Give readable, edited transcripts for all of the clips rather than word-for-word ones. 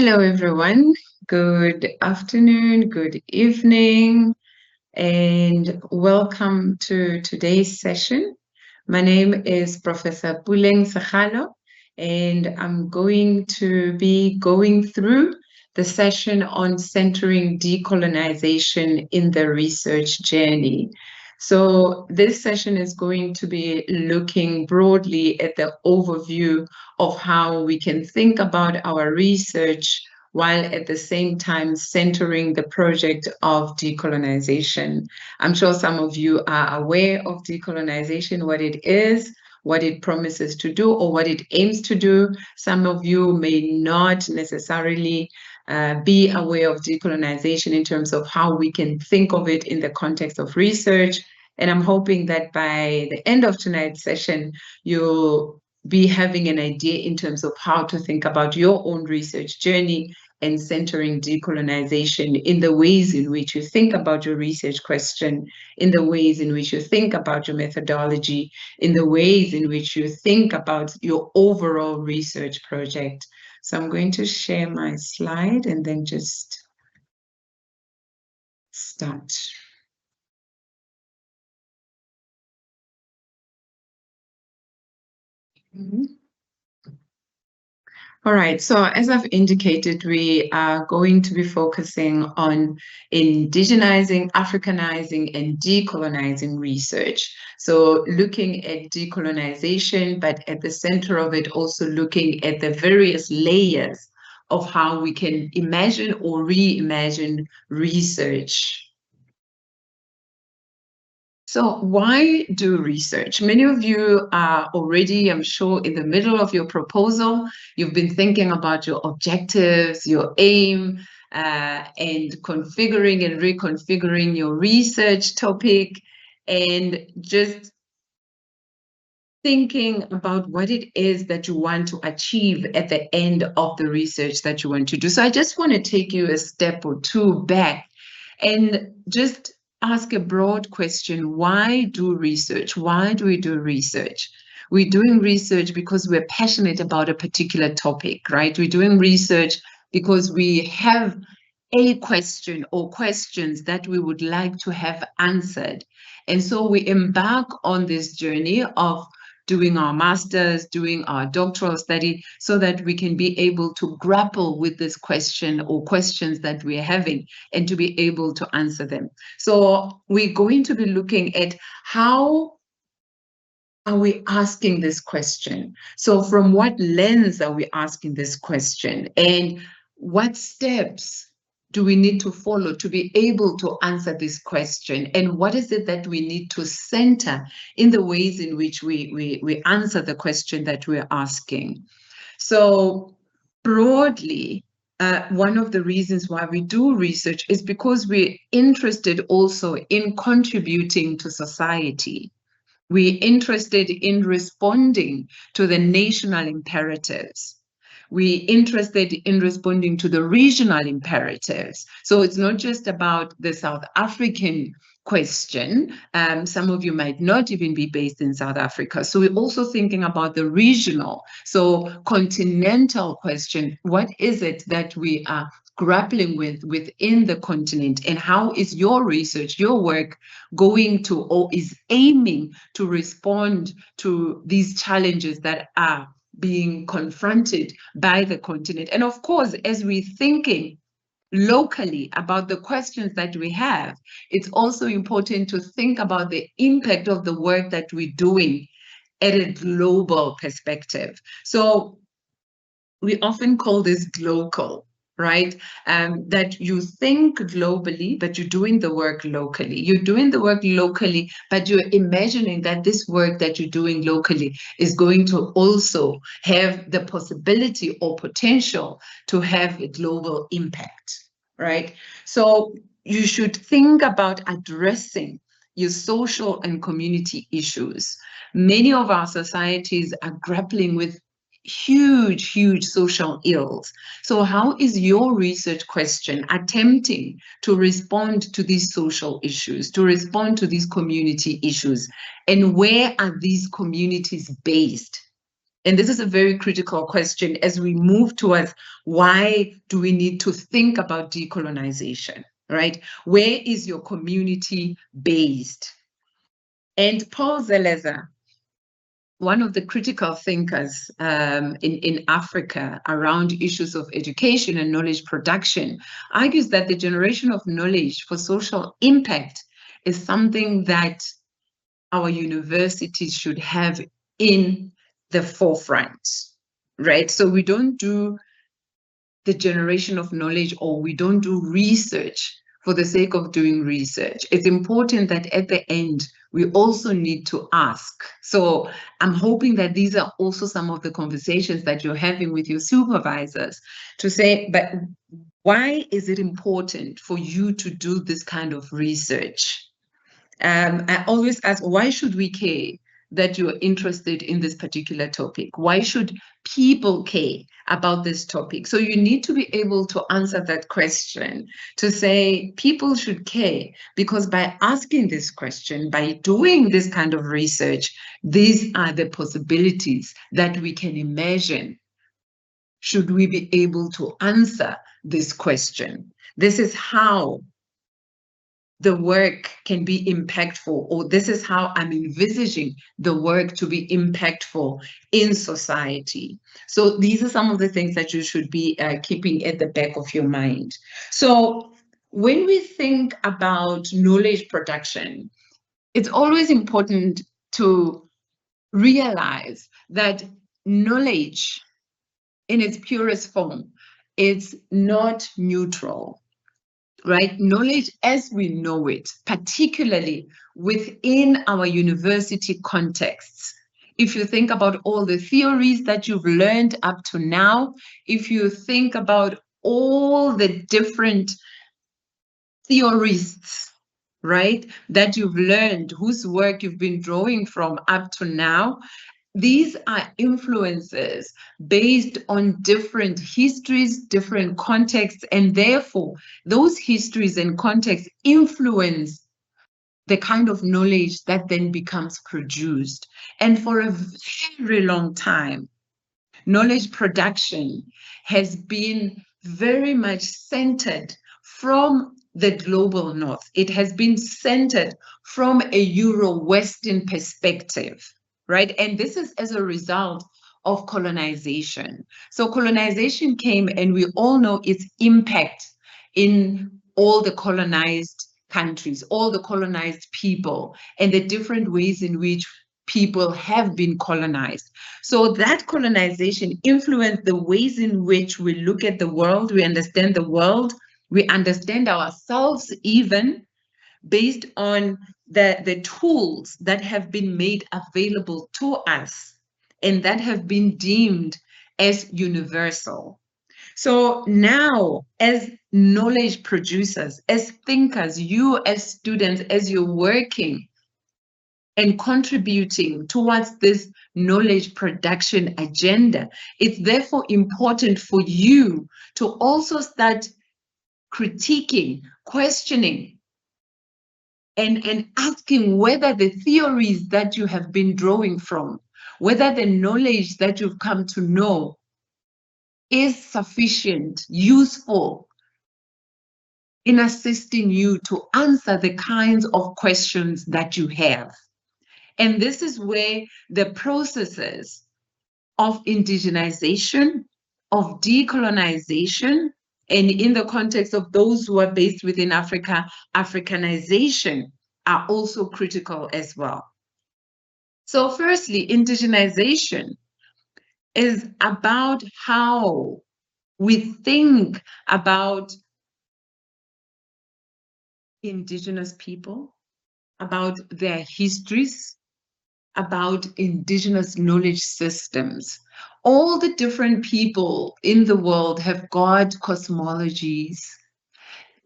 Hello, everyone. Good afternoon, good evening, and welcome to today's session. My name is Professor Puleng Sakalo, and I'm going to be going through the session on centering decolonization in the research journey. So this session is going to be looking broadly at the overview of how we can think about our research while at the same time centering the project of decolonization. I'm sure some of you are aware of decolonization, what it is, what it promises to do, or what it aims to do. Some of you may not necessarily be aware of decolonization in terms of how we can think of it in the context of research. And I'm hoping that by the end of tonight's session, you'll be having an idea in terms of how to think about your own research journey and centering decolonization in the ways in which you think about your research question, in the ways in which you think about your methodology, in the ways in which you think about your overall research project. So I'm going to share my slide and then just start. All right, so as I've indicated, we are going to be focusing on indigenizing, Africanizing, and decolonizing research. So looking at decolonization, but at the center of it, also looking at the various layers of how we can imagine or reimagine research. So why do research? Many of you are already, I'm sure, in the middle of your proposal. You've been thinking about your objectives, your aim, and configuring and reconfiguring your research topic, and just thinking about what it is that you want to achieve at the end of the research that you want to do. So I just want to take you a step or two back and just ask a broad question. Why do research? Why do we do research? We're doing research because we're passionate about a particular topic, right? We're doing research because we have a question or questions that we would like to have answered. And so we embark on this journey of doing our master's, doing our doctoral study, so that we can be able to grapple with this question or questions that we're having and to be able to answer them. So we're going to be looking at how are we asking this question? So from what lens are we asking this question? And what steps do we need to follow to be able to answer this question? And what is it that we need to center in the ways in which we answer the question that we're asking? So broadly, one of the reasons why we do research is because we're interested also in contributing to society. We're interested in responding to the national imperatives. We're interested in responding to the regional imperatives. So it's not just about the South African question. Some of you might not even be based in South Africa. So we're also thinking about the regional, so continental question. What is it that we are grappling with within the continent, and how is your research, your work going to, or is aiming to respond to these challenges that are being confronted by the continent? And of course, as we're thinking locally about the questions that we have, it's also important to think about the impact of the work that we're doing at a global perspective. So we often call this global, right? That you think globally, but you're doing the work locally. You're doing the work locally, but you're imagining that this work that you're doing locally is going to also have the possibility or potential to have a global impact, right? So you should think about addressing your social and community issues. Many of our societies are grappling with huge social ills. So how is your research question attempting to respond to these social issues, to respond to these community issues? And where are these communities based? And this is a very critical question as we move towards why do we need to think about decolonization, right? Where is your community based? And Paul Zelezer, one of the critical thinkers in Africa around issues of education and knowledge production, argues that the generation of knowledge for social impact is something that our universities should have in the forefront, right? So we don't do the generation of knowledge, or we don't do research for the sake of doing research. It's important that at the end, we also need to ask. So I'm hoping that these are also some of the conversations that you're having with your supervisors to say, but why is it important for you to do this kind of research? I always ask, why should we care that you're interested in this particular topic? Why should people care about this topic? So you need to be able to answer that question, to say people should care because by asking this question, by doing this kind of research, these are the possibilities that we can imagine should we be able to answer this question. This is how the work can be impactful, or this is how I'm envisaging the work to be impactful in society. So these are some of the things that you should be keeping at the back of your mind. So when we think about knowledge production, it's always important to realize that knowledge in its purest form is not neutral. Right? Knowledge as we know it, particularly within our university contexts. If you think about all the theories that you've learned up to now, if you think about all the different theorists, right, that you've learned, whose work you've been drawing from up to now, these are influences based on different histories, different contexts, and therefore those histories and contexts influence the kind of knowledge that then becomes produced. And for a very long time, knowledge production has been very much centered from the global north. It has been centered from a Euro-Western perspective, right? And this is as a result of colonization. So colonization came, and we all know its impact in all the colonized countries, all the colonized people, and the different ways in which people have been colonized. So that colonization influenced the ways in which we look at the world, we understand the world, we understand ourselves even, based on the tools that have been made available to us and that have been deemed as universal. So now, as knowledge producers, as thinkers, you as students, as you're working and contributing towards this knowledge production agenda, it's therefore important for you to also start critiquing, questioning, and asking whether the theories that you have been drawing from, whether the knowledge that you've come to know is sufficient, useful in assisting you to answer the kinds of questions that you have. And this is where the processes of indigenization, of decolonization, and in the context of those who are based within Africa, Africanization are also critical as well. So firstly, indigenization is about how we think about indigenous people, about their histories, about indigenous knowledge systems. All the different people in the world have got cosmologies.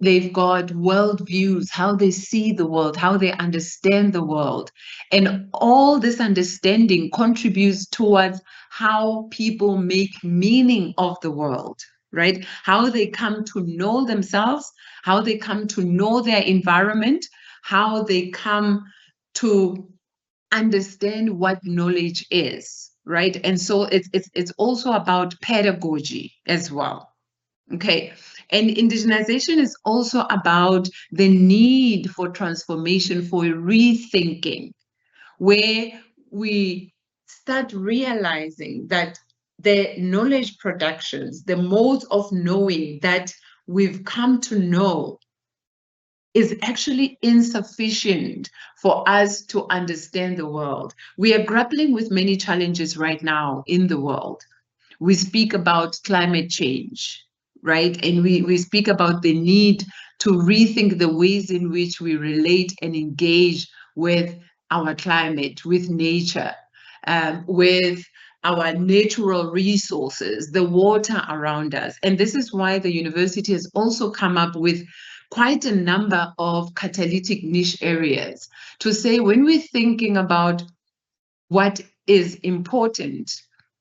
They've got worldviews, how they see the world, how they understand the world. And all this understanding contributes towards how people make meaning of the world, right? How they come to know themselves, how they come to know their environment, how they come to understand what knowledge is. right? And so it's also about pedagogy as well. Okay. And indigenization is also about the need for transformation, for rethinking, where we start realizing that the knowledge productions, the modes of knowing that we've come to know is actually insufficient for us to understand the world. We are grappling with many challenges right now in the world. We speak about climate change, right? And we speak about the need to rethink the ways in which we relate and engage with our climate, with nature, with our natural resources, the water around us. And this is why the university has also come up with quite a number of catalytic niche areas to say when we're thinking about what is important,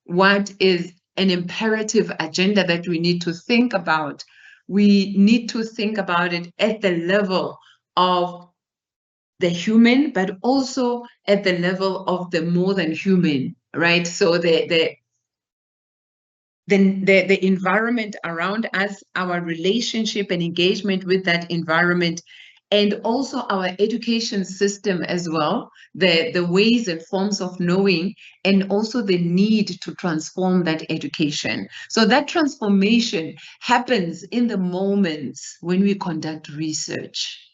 what is an imperative agenda that we need to think about, we need to think about it at the level of the human, but also at the level of the more than human, right? So the environment around us, our relationship and engagement with that environment, and also our education system as well, the ways and forms of knowing, and also the need to transform that education. So that transformation happens in the moments when we conduct research.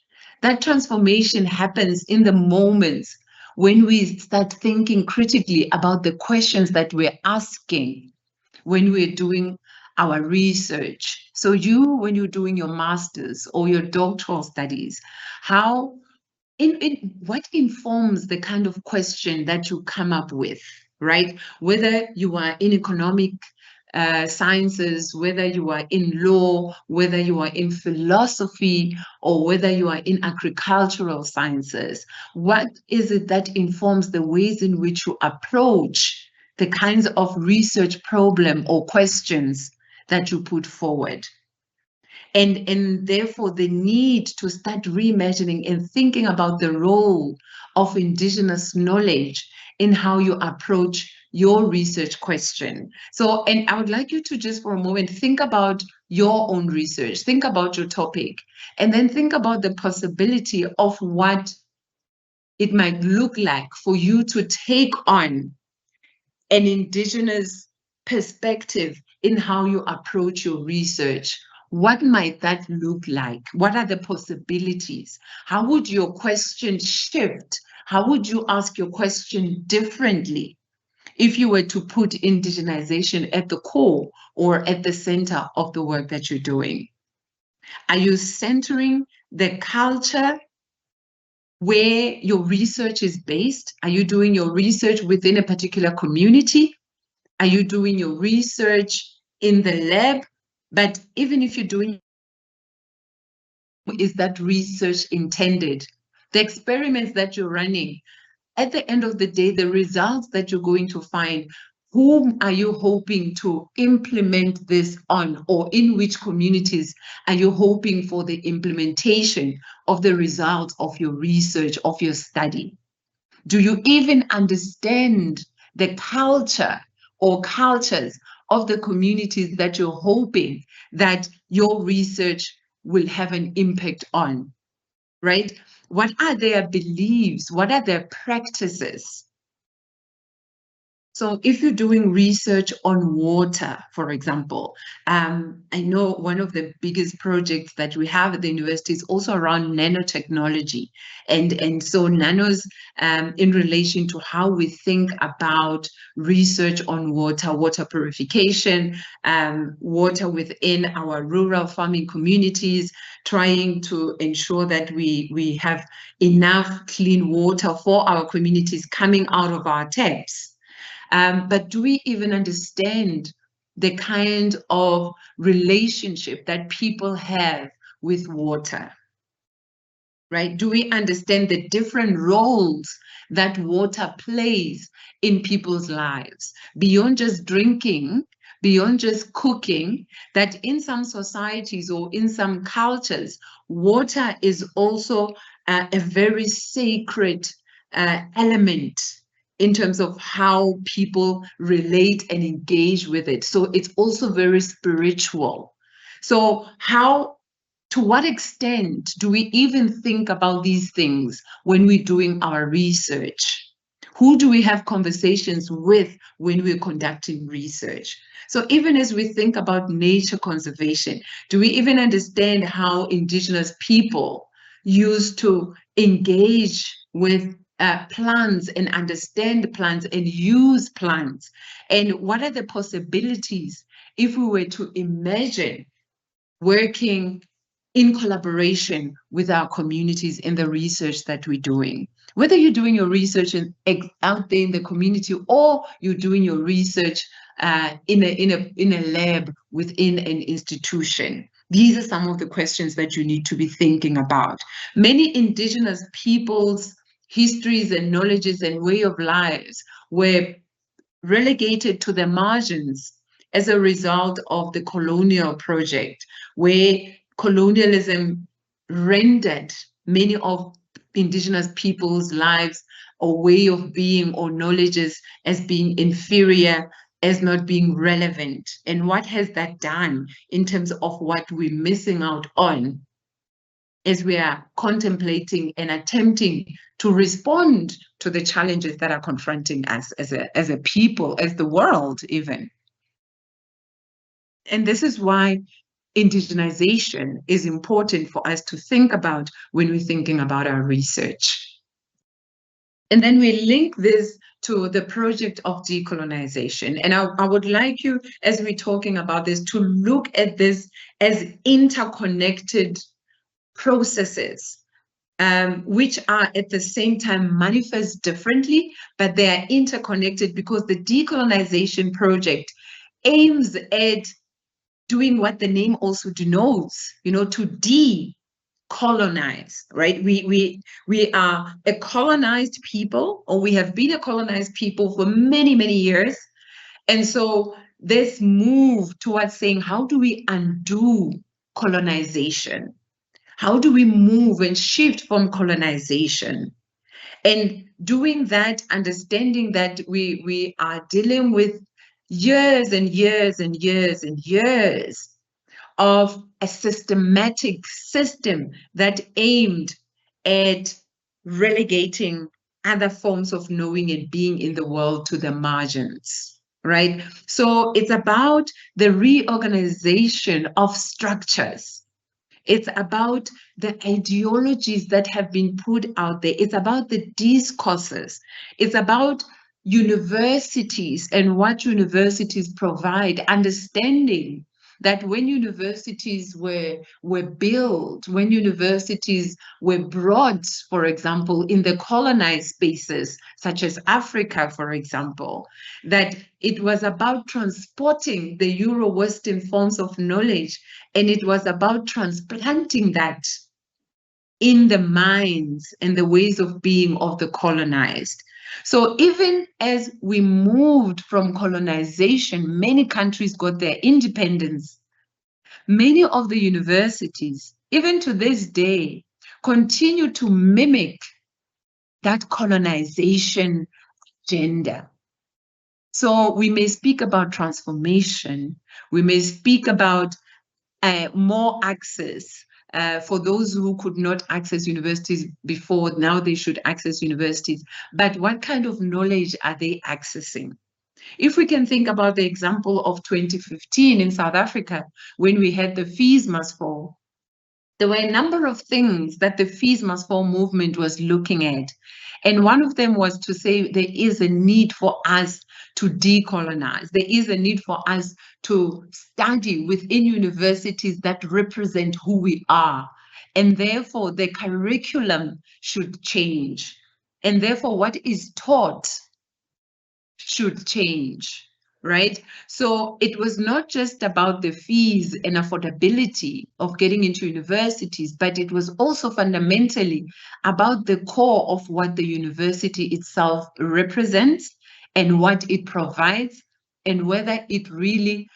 That transformation happens in the moments when we start thinking critically about the questions that we're asking when we're doing our research. So when you're doing your master's or your doctoral studies, what informs the kind of question that you come up with, right? Whether you are in economic sciences, whether you are in law, whether you are in philosophy, or whether you are in agricultural sciences, what is it that informs the ways in which you approach the kinds of research problem or questions that you put forward? And therefore, the need to start reimagining and thinking about the role of indigenous knowledge in how you approach your research question. So, and I would like you to just for a moment think about your own research, think about your topic, and then think about the possibility of what it might look like for you to take on an indigenous perspective in how you approach your research. What might that look like? What are the possibilities? How would your question shift? How would you ask your question differently if you were to put indigenization at the core or at the center of the work that you're doing? Are you centering the culture where your research is based? Are you doing your research within a particular community? Are you doing your research in the lab? But even if you're doing, is that research intended? The experiments that you're running, at the end of the day, the results that you're going to find, whom are you hoping to implement this on, or in which communities are you hoping for the implementation of the results of your research, of your study? Do you even understand the culture or cultures of the communities that you're hoping that your research will have an impact on, right? What are their beliefs? What are their practices? So if you're doing research on water, for example, I know one of the biggest projects that we have at the university is also around nanotechnology. And so nanos in relation to how we think about research on water, water purification, water within our rural farming communities, trying to ensure that we have enough clean water for our communities coming out of our taps. But do we even understand the kind of relationship that people have with water, right? Do we understand the different roles that water plays in people's lives? Beyond just drinking, beyond just cooking, that in some societies or in some cultures, water is also a very sacred element in terms of how people relate and engage with it. So it's also very spiritual. So to what extent do we even think about these things when we're doing our research? Who do we have conversations with when we're conducting research? So even as we think about nature conservation, do we even understand how Indigenous people used to engage with plants and understand plants and use plants? And what are the possibilities if we were to imagine working in collaboration with our communities in the research that we're doing? Whether you're doing your research out there in the community or you're doing your research in a lab within an institution. These are some of the questions that you need to be thinking about. Many Indigenous peoples' histories and knowledges and way of lives were relegated to the margins as a result of the colonial project, where colonialism rendered many of Indigenous people's lives or way of being or knowledges as being inferior, as not being relevant. And what has that done in terms of what we're missing out on as we are contemplating and attempting to respond to the challenges that are confronting us as a people, as the world even. And this is why indigenization is important for us to think about when we're thinking about our research. And then we link this to the project of decolonization. And I would like you, as we're talking about this, to look at this as interconnected processes, which are at the same time manifest differently, but they are interconnected because the decolonization project aims at doing what the name also denotes, to decolonize, right? We are a colonized people, or we have been a colonized people for many, many years. And so this move towards saying, how do we undo colonization? How do we move and shift from colonization? And doing that, understanding that we are dealing with years and years and years and years of a systematic system that aimed at relegating other forms of knowing and being in the world to the margins, right? So it's about the reorganization of structures. It's about the ideologies that have been put out there. It's about the discourses. It's about universities and what universities provide, understanding that when universities were built, when universities were brought, for example, in the colonized spaces, such as Africa, for example, that it was about transporting the Euro-Western forms of knowledge, and it was about transplanting that in the minds and the ways of being of the colonized. So even as we moved from colonization, many countries got their independence. Many of the universities, even to this day, continue to mimic that colonization agenda. So we may speak about transformation, we may speak about more access. For those who could not access universities before, now they should access universities. But what kind of knowledge are they accessing? If we can think about the example of 2015 in South Africa, when we had the fees must fall, there were a number of things that the fees must fall movement was looking at. And one of them was to say there is a need for us to decolonize. There is a need for us to study within universities that represent who we are. And therefore, the curriculum should change. And therefore, what is taught should change, right? So it was not just about the fees and affordability of getting into universities, but it was also fundamentally about the core of what the university itself represents and what it provides, and whether it really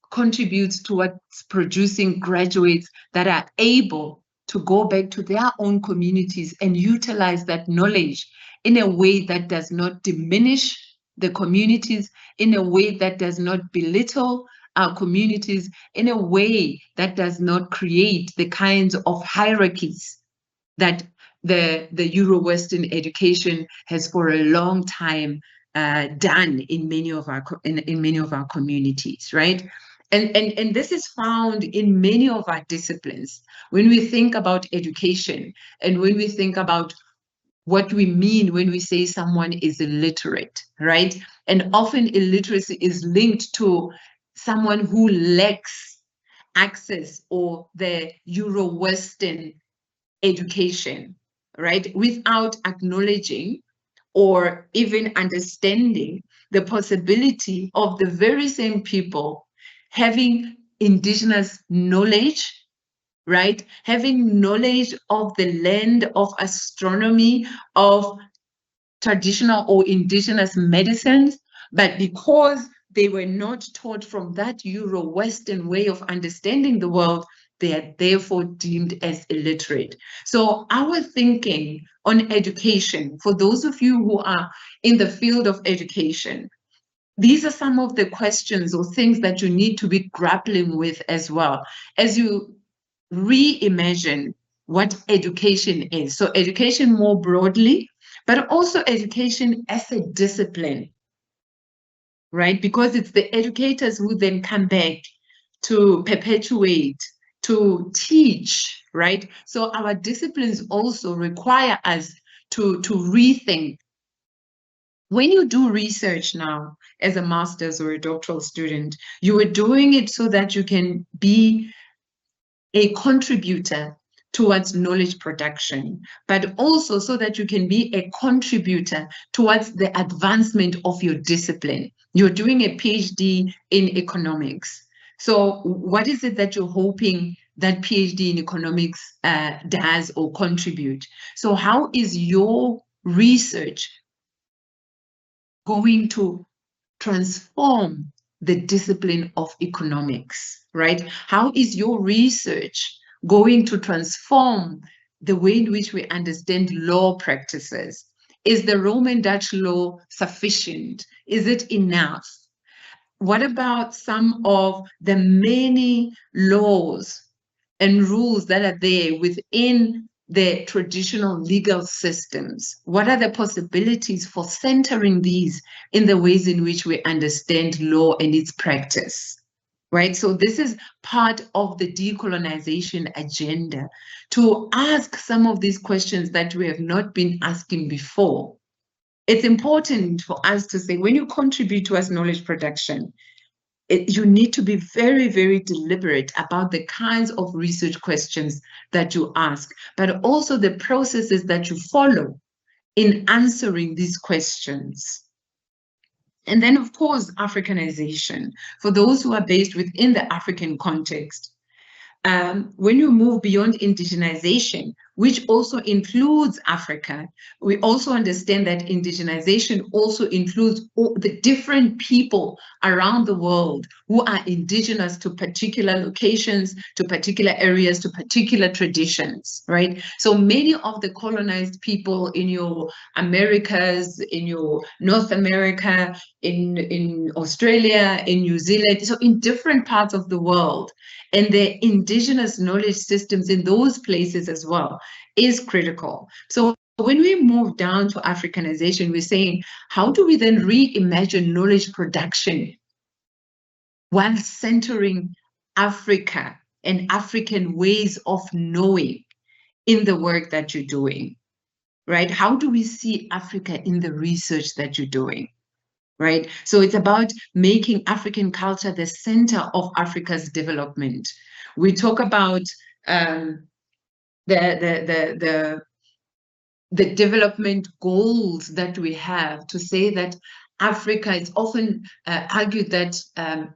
contributes towards producing graduates that are able to go back to their own communities and utilize that knowledge in a way that does not diminish the communities, in a way that does not belittle our communities, in a way that does not create the kinds of hierarchies that the Euro-Western education has for a long time done in many of our communities, right? And this is found in many of our disciplines. When we think about education and when we think about what we mean when we say someone is illiterate, right? And often illiteracy is linked to someone who lacks access or the Euro-Western education, right? Without acknowledging or even understanding the possibility of the very same people having indigenous knowledge, right? Having knowledge of the land, of astronomy, of traditional or indigenous medicines, but because they were not taught from that Euro-Western way of understanding the world, they are therefore deemed as illiterate. So our thinking on education, for those of you who are in the field of education, these are some of the questions or things that you need to be grappling with as well as you reimagine what education is. So education more broadly, but also education as a discipline, right? Because it's the educators who then come back to perpetuate, to teach, right? So our disciplines also require us to rethink. When you do research now as a master's or a doctoral student, you are doing it so that you can be a contributor towards knowledge production, but also so that you can be a contributor towards the advancement of your discipline. You're doing a PhD in economics. So what is it that you're hoping that PhD in economics does or contribute? So how is your research going to transform the discipline of economics, right? How is your research going to transform the way in which we understand law practices? Is the Roman Dutch law sufficient? Is it enough? What about some of the many laws and rules that are there within the traditional legal systems? What are the possibilities for centering these in the ways in which we understand law and its practice? Right? So this is part of the decolonization agenda, to ask some of these questions that we have not been asking before. It's important for us to say, when you contribute towards knowledge production, you need to be very, very deliberate about the kinds of research questions that you ask, but also the processes that you follow in answering these questions. And then, of course, Africanization. For those who are based within the African context, when you move beyond indigenization, which also includes Africa, we also understand that indigenization also includes all the different people around the world who are indigenous to particular locations, to particular areas, to particular traditions, right? So many of the colonized people in your Americas, in your North America, in Australia, in New Zealand, so in different parts of the world, and the indigenous knowledge systems in those places as well is critical. So when we move down to Africanization, we're saying, how do we then reimagine knowledge production while centering Africa and African ways of knowing in the work that you're doing, right? How do we see Africa in the research that you're doing? Right? So it's about making African culture the center of Africa's development. We talk about the development goals that we have, to say that Africa is often argued that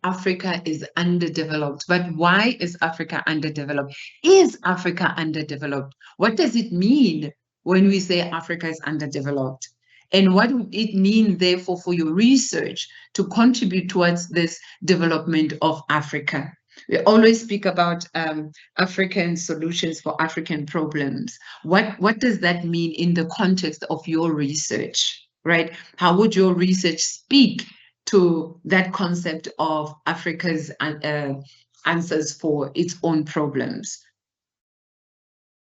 Africa is underdeveloped. But why is Africa underdeveloped? Is Africa underdeveloped? What does it mean when we say Africa is underdeveloped? And what would it mean, therefore, for your research to contribute towards this development of Africa? We always speak about African solutions for African problems. What does that mean in the context of your research, right? How would your research speak to that concept of Africa's answers for its own problems?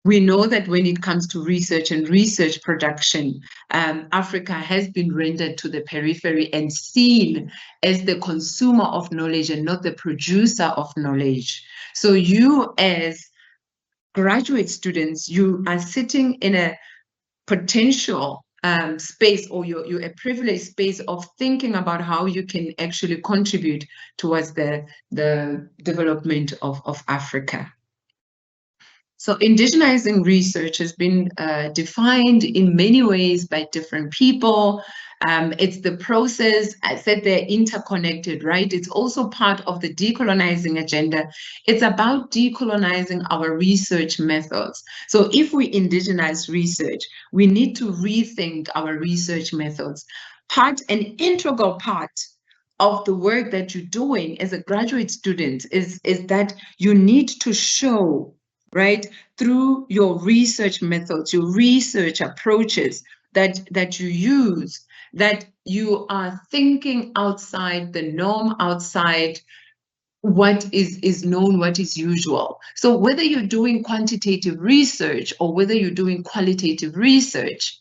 We know that when it comes to research and research production, Africa has been rendered to the periphery and seen as the consumer of knowledge and not the producer of knowledge. So you, as graduate students, you are sitting in a potential space, or you're a privileged space of thinking about how you can actually contribute towards the development of Africa. So indigenizing research has been defined in many ways by different people. It's the process, I said they're interconnected, right? It's also part of the decolonizing agenda. It's about decolonizing our research methods. So if we indigenize research, we need to rethink our research methods. An integral part of the work that you're doing as a graduate student is that you need to show, right, through your research methods, your research approaches that you use, that you are thinking outside the norm, outside what is known, what is usual. So whether you're doing quantitative research or whether you're doing qualitative research,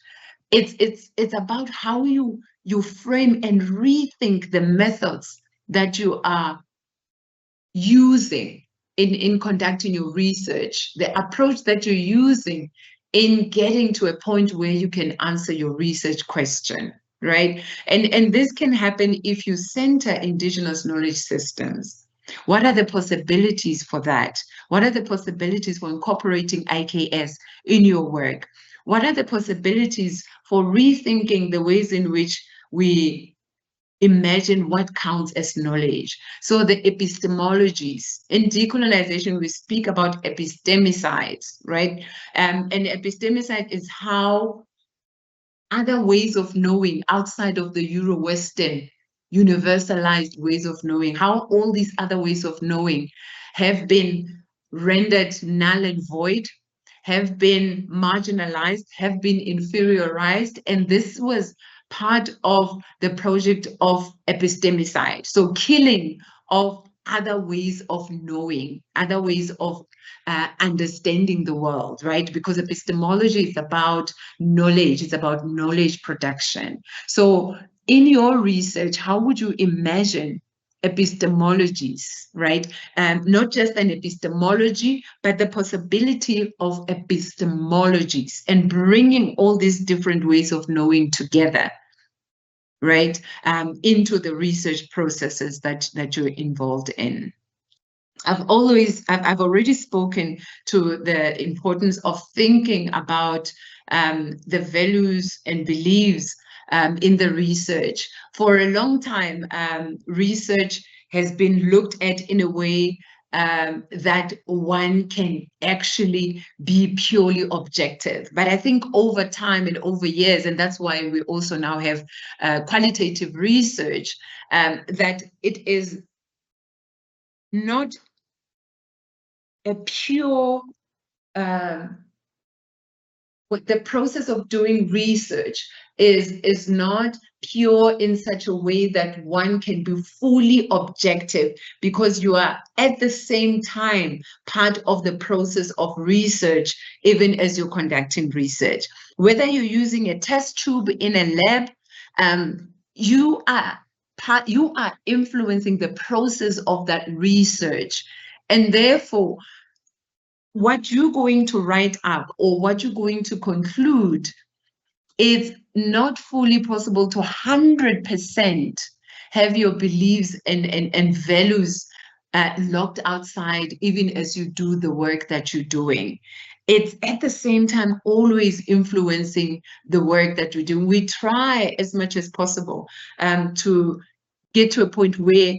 it's about how you frame and rethink the methods that you are using in conducting your research, the approach that you're using in getting to a point where you can answer your research question, right? And this can happen if you center indigenous knowledge systems. What are the possibilities for that? What are the possibilities for incorporating IKS in your work? What are the possibilities for rethinking the ways in which we imagine what counts as knowledge? So the epistemologies. In decolonization, we speak about epistemicides, right? And epistemicide is how other ways of knowing outside of the Euro-Western universalized ways of knowing, how all these other ways of knowing have been rendered null and void, have been marginalized, have been inferiorized. And this was part of the project of epistemicide. So killing of other ways of knowing, other ways of understanding the world, right? Because epistemology is about knowledge, it's about knowledge production. So in your research, how would you imagine epistemologies, right? Not just an epistemology, but the possibility of epistemologies and bringing all these different ways of knowing together, right? Into the research processes that you're involved in. I've already spoken to the importance of thinking about the values and beliefs in the research. For a long time, research has been looked at in a way that one can actually be purely objective. But I think over time and over years, and that's why we also now have qualitative research, that it is not a pure, the process of doing research is not pure in such a way that one can be fully objective, because you are at the same time part of the process of research, even as you're conducting research. Whether you're using a test tube in a lab, you are influencing the process of that research. And therefore, what you're going to write up or what you're going to conclude is not fully possible to 100% have your beliefs and values locked outside, even as you do the work that you're doing. It's at the same time always influencing the work that we're doing. We try as much as possible to get to a point where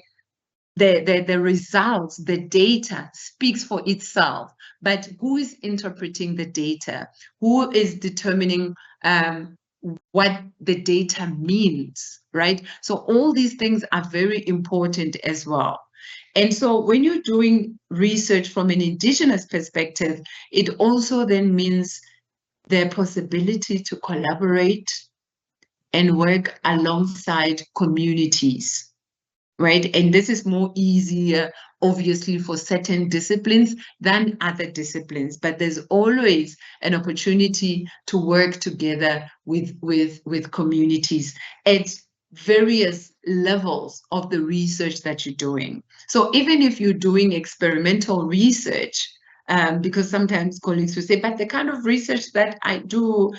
the results, the data speaks for itself. But who is interpreting the data? Who is determining what the data means, right? So all these things are very important as well. And so when you're doing research from an Indigenous perspective, it also then means the possibility to collaborate and work alongside communities, right? And this is more easier, obviously, for certain disciplines than other disciplines, but there's always an opportunity to work together with communities at various levels of the research that you're doing. So even if you're doing experimental research, because sometimes colleagues will say, but the kind of research that I do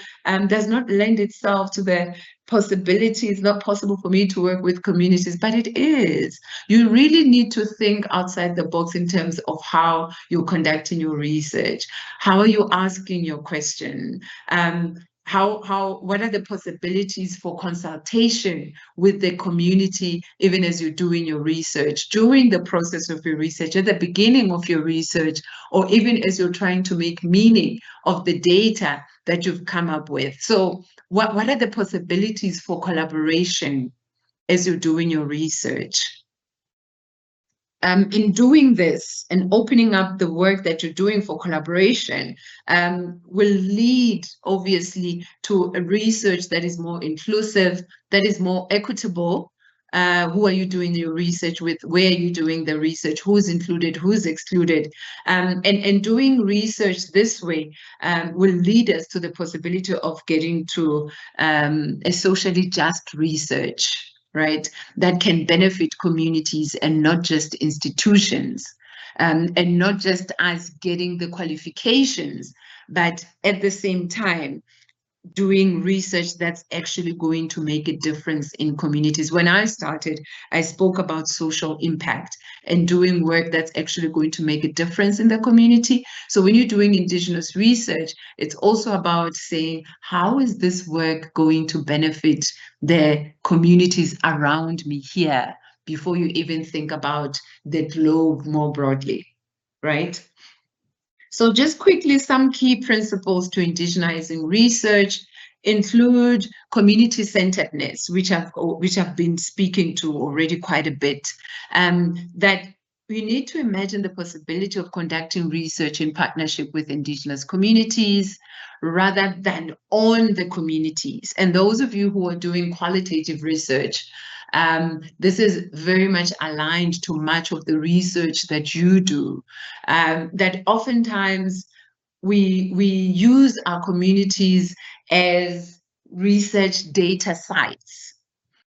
does not lend itself to the possibility. It's not possible for me to work with communities, but it is. You really need to think outside the box in terms of how you're conducting your research. How are you asking your question? What are the possibilities for consultation with the community, even as you're doing your research, during the process of your research, at the beginning of your research, or even as you're trying to make meaning of the data that you've come up with? So what are the possibilities for collaboration as you're doing your research? In doing this and opening up the work that you're doing for collaboration will lead, obviously, to a research that is more inclusive, that is more equitable. Who are you doing your research with? Where are you doing the research? Who's included? Who's excluded? And doing research this way will lead us to the possibility of getting to a socially just research, right, that can benefit communities and not just institutions, and not just us getting the qualifications, but at the same time, doing research that's actually going to make a difference in communities. When I started, I spoke about social impact and doing work that's actually going to make a difference in the community. So when you're doing Indigenous research, it's also about saying, how is this work going to benefit the communities around me here, before you even think about the globe more broadly, right? So just quickly, some key principles to indigenizing research include community-centeredness, which I've been speaking to already quite a bit, that we need to imagine the possibility of conducting research in partnership with Indigenous communities rather than on the communities. And those of you who are doing qualitative research, this is very much aligned to much of the research that you do, that oftentimes we use our communities as research data sites.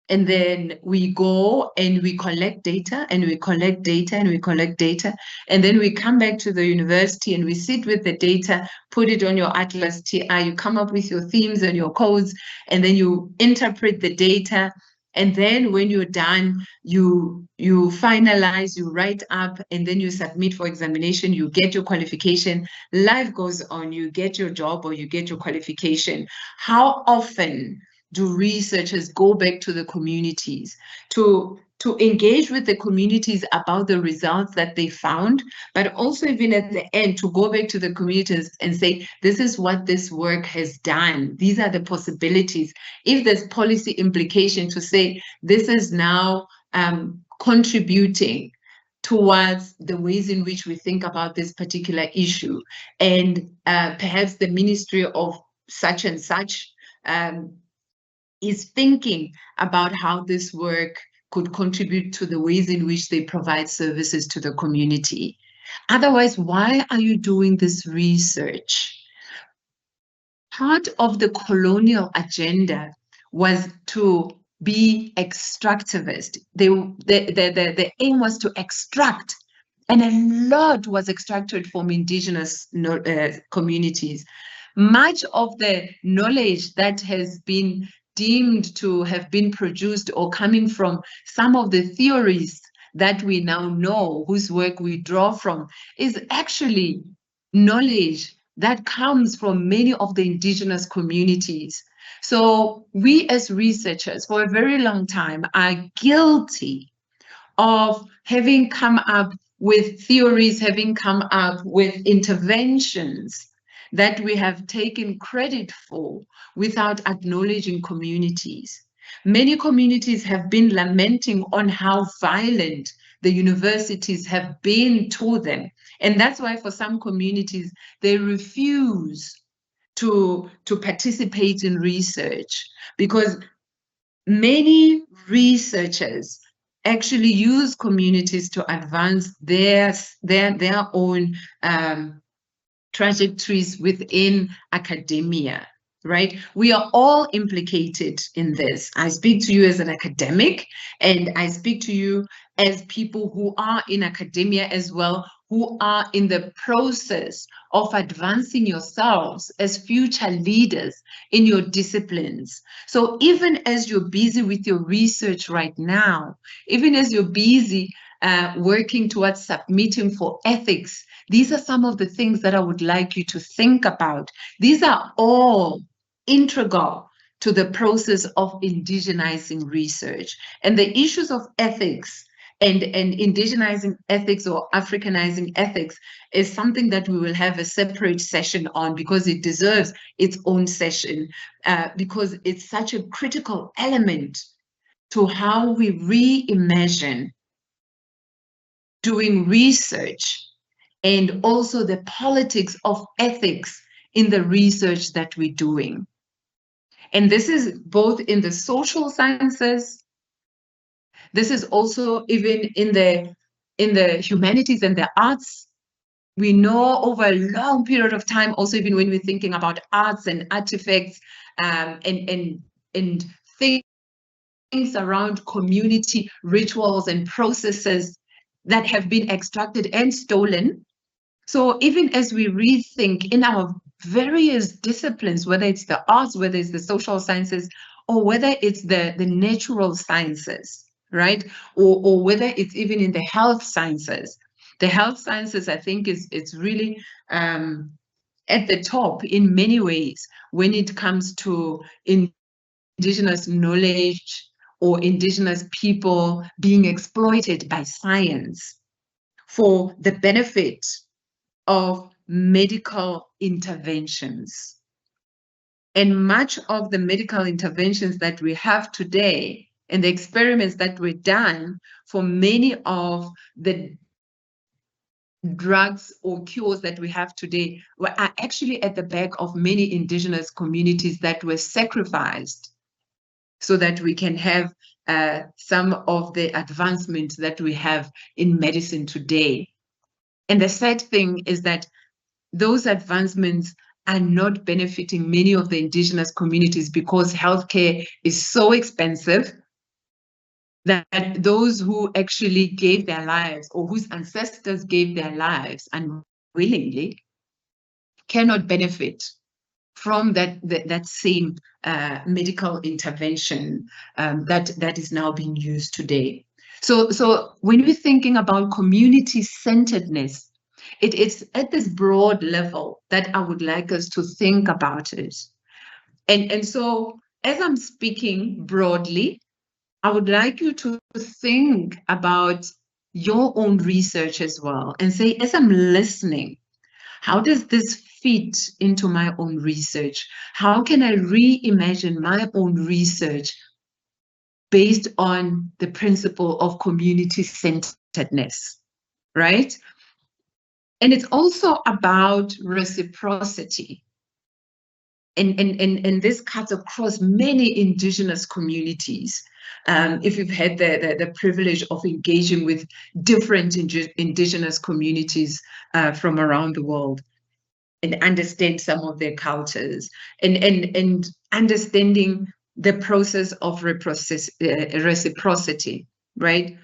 And then we go and we collect data and we collect data and we collect data. And then we come back to the university and we sit with the data, put it on your Atlas TI, you come up with your themes and your codes, and then you interpret the data. And then when you're done, you finalize, you write up, and then you submit for examination, you get your qualification. Life goes on, you get your job or you get your qualification. How often do researchers go back to the communities to engage with the communities about the results that they found, but also even at the end to go back to the communities and say, this is what this work has done. These are the possibilities. If there's policy implication, to say, this is now contributing towards the ways in which we think about this particular issue. And perhaps the ministry of such and such is thinking about how this work could contribute to the ways in which they provide services to the community. Otherwise, why are you doing this research? Part of the colonial agenda was to be extractivist. The aim was to extract, and a lot was extracted from Indigenous communities. Much of the knowledge that has been deemed to have been produced or coming from some of the theories that we now know, whose work we draw from, is actually knowledge that comes from many of the Indigenous communities. So we as researchers for a very long time are guilty of having come up with theories, having come up with interventions that we have taken credit for without acknowledging communities. Many communities have been lamenting on how violent the universities have been to them. And that's why for some communities, they refuse to participate in research, because many researchers actually use communities to advance their own trajectories within academia, right? We are all implicated in this. I speak to you as an academic, and I speak to you as people who are in academia as well, who are in the process of advancing yourselves as future leaders in your disciplines. So even as you're busy with your research right now, even as you're busy working towards submitting for ethics, these are some of the things that I would like you to think about. These are all integral to the process of indigenizing research. And the issues of ethics and indigenizing ethics or Africanizing ethics is something that we will have a separate session on, because it deserves its own session, because it's such a critical element to how we reimagine doing research, and also the politics of ethics in the research that we're doing. And this is both in the social sciences, this is also even in the humanities and the arts. We know over a long period of time, also even when we're thinking about arts and artifacts, and things around community rituals and processes that have been extracted and stolen. So even as we rethink in our various disciplines, whether it's the arts, whether it's the social sciences, or whether it's the natural sciences, right? Or whether it's even in the health sciences. The health sciences, I think, it's really at the top in many ways when it comes to indigenous knowledge or indigenous people being exploited by science for the benefit of medical interventions. And much of the medical interventions that we have today and the experiments that were done for many of the drugs or cures that we have today are actually at the back of many indigenous communities that were sacrificed so that we can have some of the advancements that we have in medicine today. And the sad thing is that those advancements are not benefiting many of the indigenous communities because healthcare is so expensive that those who actually gave their lives, or whose ancestors gave their lives unwillingly, cannot benefit from that same medical intervention that is now being used today. So when we're thinking about community-centeredness, it is at this broad level that I would like us to think about it. And so as I'm speaking broadly, I would like you to think about your own research as well and say, as I'm listening, how does this fit into my own research? How can I reimagine my own research based on the principle of community-centeredness, right? And it's also about reciprocity. And this cuts across many indigenous communities. If you've had the privilege of engaging with different indigenous communities from around the world, and understand some of their cultures, and understanding the process of reciprocity, right?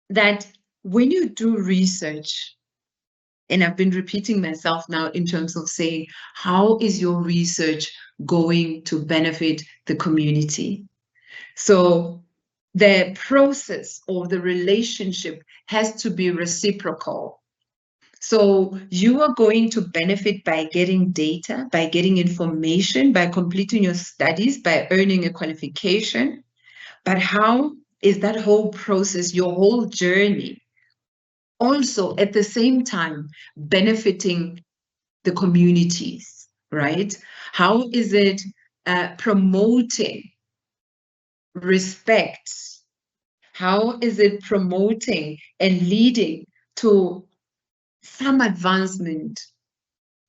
That when you do research, and I've been repeating myself now in terms of saying, how is your research going to benefit the community? So the process or the relationship has to be reciprocal. So you are going to benefit by getting data, by getting information, by completing your studies, by earning a qualification. But how is that whole process, your whole journey, also at the same time benefiting the communities, right? How is it promoting respect? How is it promoting and leading to some advancement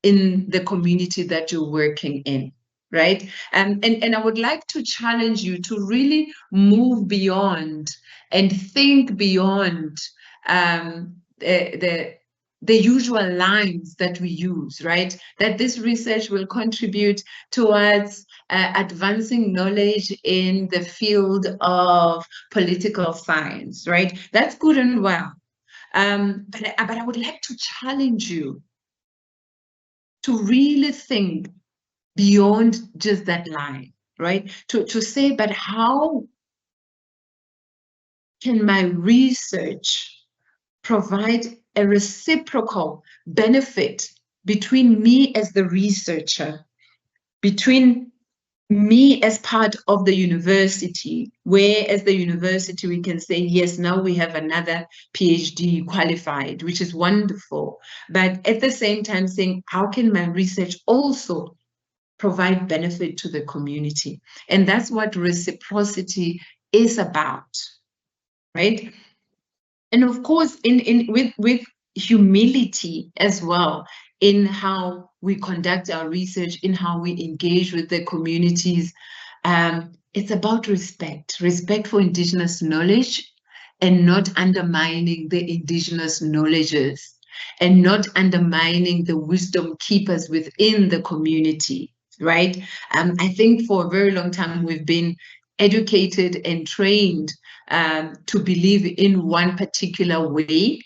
in the community that you're working in, right? And I would like to challenge you to really move beyond and think beyond the usual lines that we use, right? That this research will contribute towards advancing knowledge in the field of political science, right? That's good and well. But I would like to challenge you to really think beyond just that line, right? To say, but how can my research provide a reciprocal benefit between me as the researcher, between me as part of the university, where as the university we can say, yes, now we have another PhD qualified, which is wonderful. But at the same time saying, how can my research also provide benefit to the community? And that's what reciprocity is about, right? And of course, with humility as well in how we conduct our research, in how we engage with the communities. It's about respect for Indigenous knowledge, and not undermining the Indigenous knowledges, and not undermining the wisdom keepers within the community, right? I think for a very long time we've been educated and trained to believe in one particular way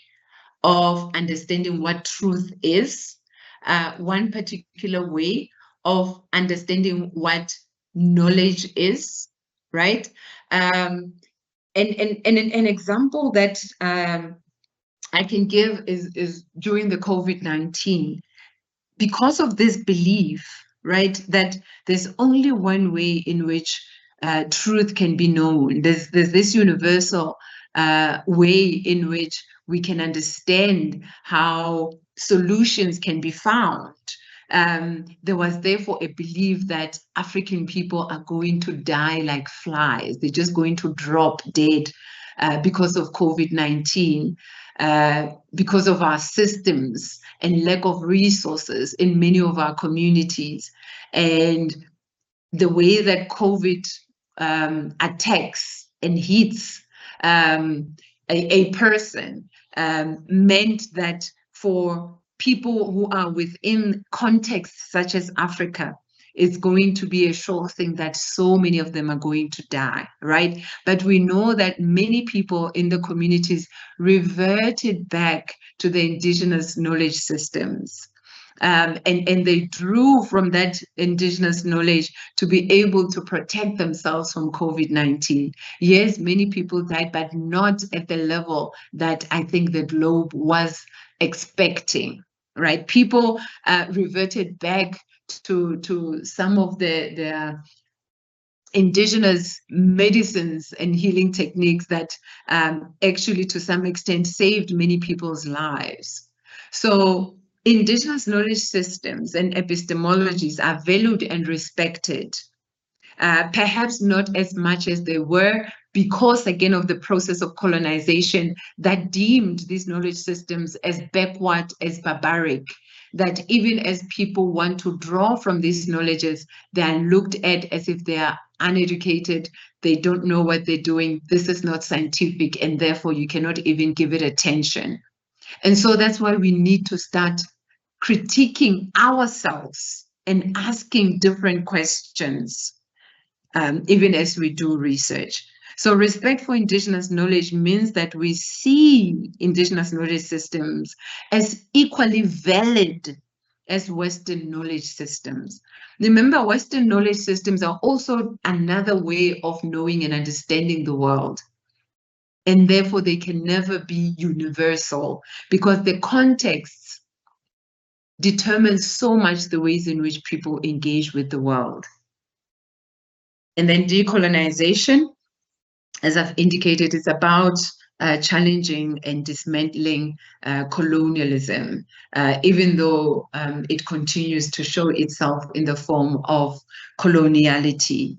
of understanding what truth is, one particular way of understanding what knowledge is, right? And an example that I can give is during the COVID-19, because of this belief, right, that there's only one way in which truth can be known. There's this universal way in which we can understand how solutions can be found. There was therefore a belief that African people are going to die like flies. They're just going to drop dead because of COVID-19, because of our systems and lack of resources in many of our communities. And the way that COVID attacks and hits a person meant that for people who are within contexts such as Africa, it's going to be a sure thing that so many of them are going to die, right? But we know that many people in the communities reverted back to the Indigenous knowledge systems. And they drew from that Indigenous knowledge to be able to protect themselves from COVID-19. Yes, many people died, but not at the level that I think the globe was expecting, right? People reverted back to some of the Indigenous medicines and healing techniques that actually to some extent saved many people's lives. So Indigenous knowledge systems and epistemologies are valued and respected, perhaps not as much as they were, because again of the process of colonization that deemed these knowledge systems as backward, as barbaric, that even as people want to draw from these knowledges, they are looked at as if they are uneducated, they don't know what they're doing, this is not scientific, and therefore you cannot even give it attention. And so that's why we need to start critiquing ourselves and asking different questions, even as we do research. So respect for Indigenous knowledge means that we see Indigenous knowledge systems as equally valid as Western knowledge systems. Remember, Western knowledge systems are also another way of knowing and understanding the world. And therefore, they can never be universal because the context determines so much the ways in which people engage with the world. And then decolonization, as I've indicated, is about challenging and dismantling colonialism, even though it continues to show itself in the form of coloniality.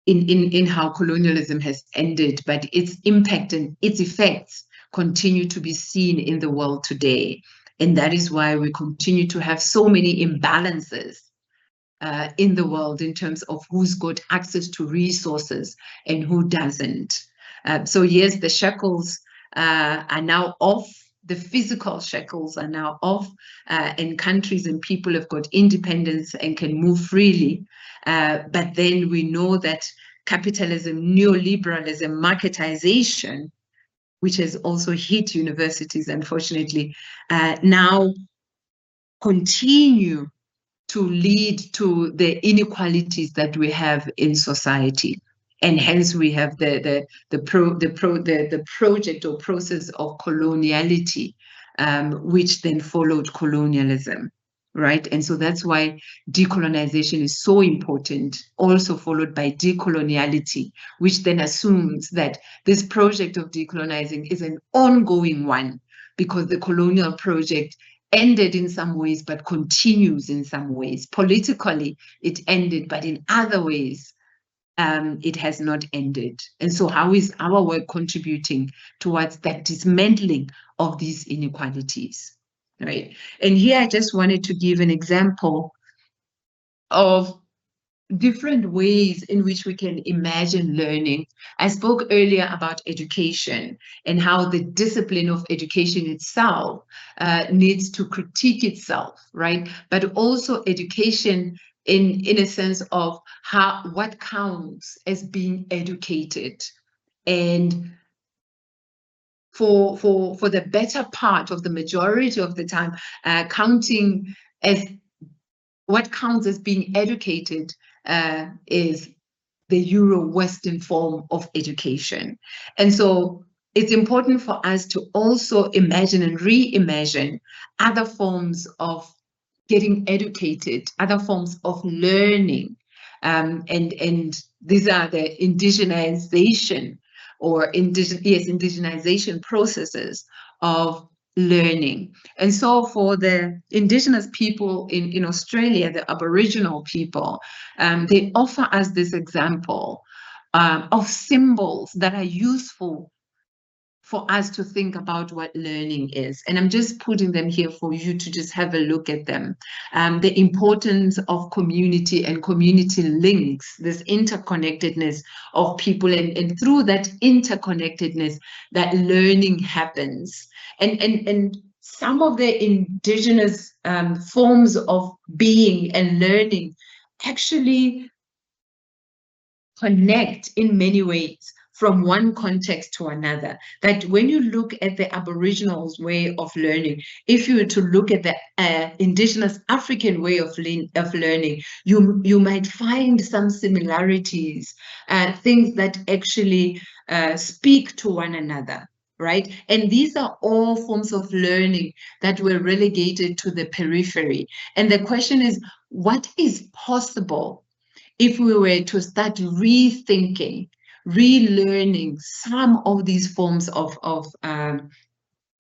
in how colonialism has ended, but its impact and its effects continue to be seen in the world today. And that is why we continue to have so many imbalances in the world in terms of who's got access to resources and who doesn't. So yes, the shackles are now off. The physical shackles are now off, and countries and people have got independence and can move freely. But then we know that capitalism, neoliberalism, marketization, which has also hit universities, unfortunately, now continue to lead to the inequalities that we have in society. And hence we have the project or process of coloniality, which then followed colonialism, right? And so that's why decolonization is so important, also followed by decoloniality, which then assumes that this project of decolonizing is an ongoing one, because the colonial project ended in some ways, but continues in some ways. Politically, it ended, but in other ways, it has not ended. And so how is our work contributing towards that dismantling of these inequalities, right? And here I just wanted to give an example of different ways in which we can imagine learning. I spoke earlier about education and how the discipline of education itself needs to critique itself, right? But also education in a sense of what counts as being educated. And for the better part of the majority of the time, counting as what counts as being educated is the Euro-Western form of education. And so it's important for us to also imagine and reimagine other forms of getting educated, other forms of learning. And these are the indigenization or indigenization processes of learning. And so for the indigenous people in Australia, the Aboriginal people, they offer us this example of symbols that are useful for us to think about what learning is. And I'm just putting them here for you to just have a look at them. The importance of community and community links, this interconnectedness of people, and through that interconnectedness, that learning happens. And some of the indigenous forms of being and learning actually connect in many ways from one context to another. That when you look at the Aboriginals' way of learning, if you were to look at the indigenous African way of learning, you might find some similarities, things that actually speak to one another, right? And these are all forms of learning that were relegated to the periphery. And the question is, what is possible if we were to start rethinking, relearning some of these forms of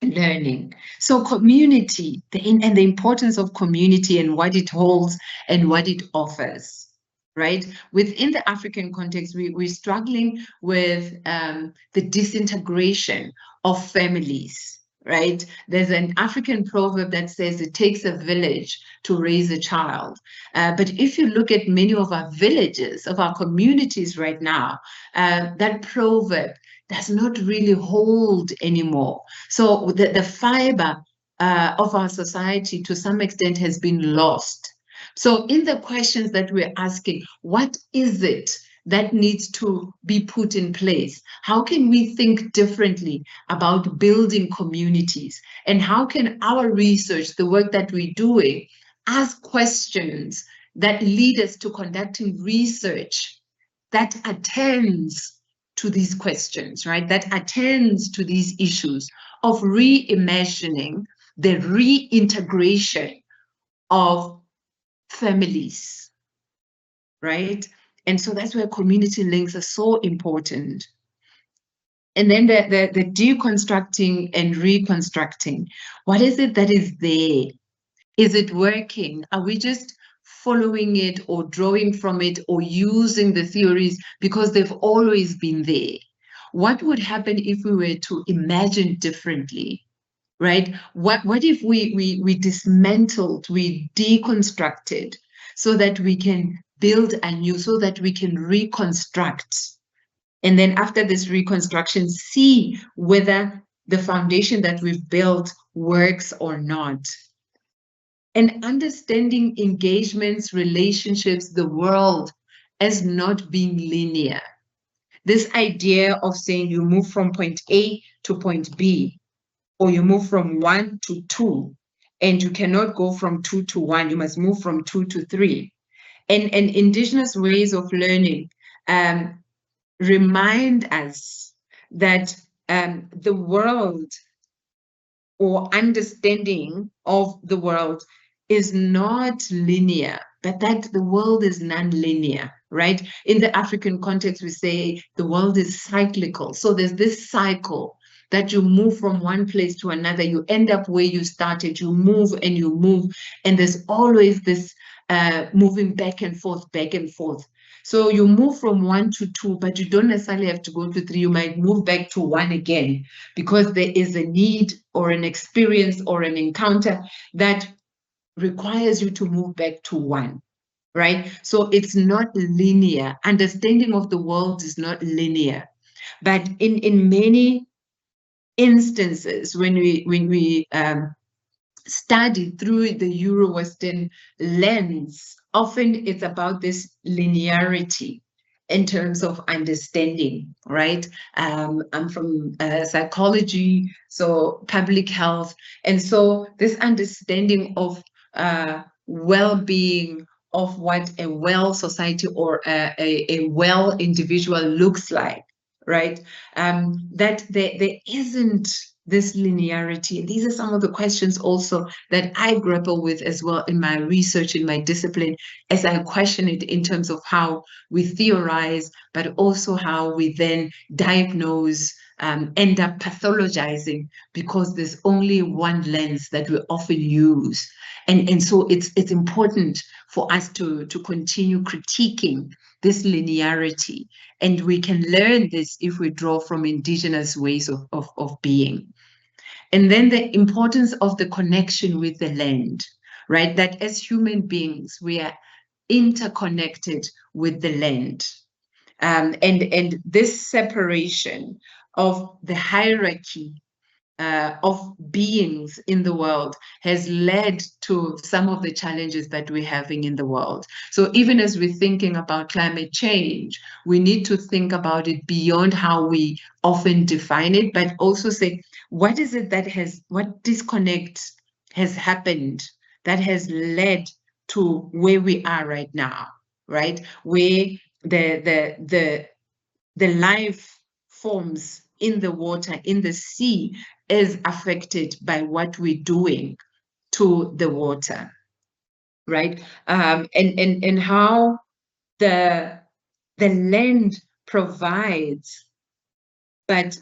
learning? So community, and the importance of community and what it holds and what it offers, right? Within the African context, we're struggling with the disintegration of families, right? There's an African proverb that says it takes a village to raise a child. But if you look at many of our villages, of our communities right now, that proverb does not really hold anymore. So the fiber of our society to some extent has been lost. So in the questions that we're asking, what is it that needs to be put in place? How can we think differently about building communities? And how can our research, the work that we're doing, ask questions that lead us to conducting research that attends to these questions, right? That attends to these issues of reimagining the reintegration of families, right? And so that's where community links are so important. And then the deconstructing and reconstructing. What is it that is there? Is it working? Are we just following it or drawing from it or using the theories because they've always been there. What would happen if we were to imagine differently, right? What if we dismantled, we deconstructed so that we can build anew, so that we can reconstruct? And then after this reconstruction, see whether the foundation that we've built works or not. And understanding engagements, relationships, the world as not being linear. This idea of saying you move from point A to point B, or you move from 1 to 2, and you cannot go from 2 to 1, you must move from 2 to 3. And indigenous ways of learning remind us that the world, or understanding of the world, is not linear, but that the world is non-linear, right? In the African context, we say the world is cyclical. So there's this cycle that you move from one place to another. You end up where you started, you move, and there's always this moving back and forth, back and forth. So you move from 1 to 2, but you don't necessarily have to go to 3. You might move back to 1 again because there is a need or an experience or an encounter that requires you to move back to 1, right? So it's not linear. Understanding of the world is not linear. But in many instances, when we study through the Euro-Western lens, often it's about this linearity in terms of understanding, right? I'm from psychology, so public health. And so this understanding of well-being, of what a well society or a well individual looks like, right? That there isn't this linearity. And these are some of the questions also that I grapple with as well in my research, in my discipline, as I question it in terms of how we theorize, but also how we then diagnose, end up pathologizing, because there's only one lens that we often use. And so it's important for us to continue critiquing this linearity. And we can learn this if we draw from indigenous ways of being. And then the importance of the connection with the land, right? That as human beings, we are interconnected with the land. And this separation of the hierarchy of beings in the world has led to some of the challenges that we're having in the world. So even as we're thinking about climate change, we need to think about it beyond how we often define it, but also say, what is it that what disconnect has happened that has led to where we are right now, right? Where the life forms in the water, in the sea, is affected by what we're doing to the water, right? And how the land provides, but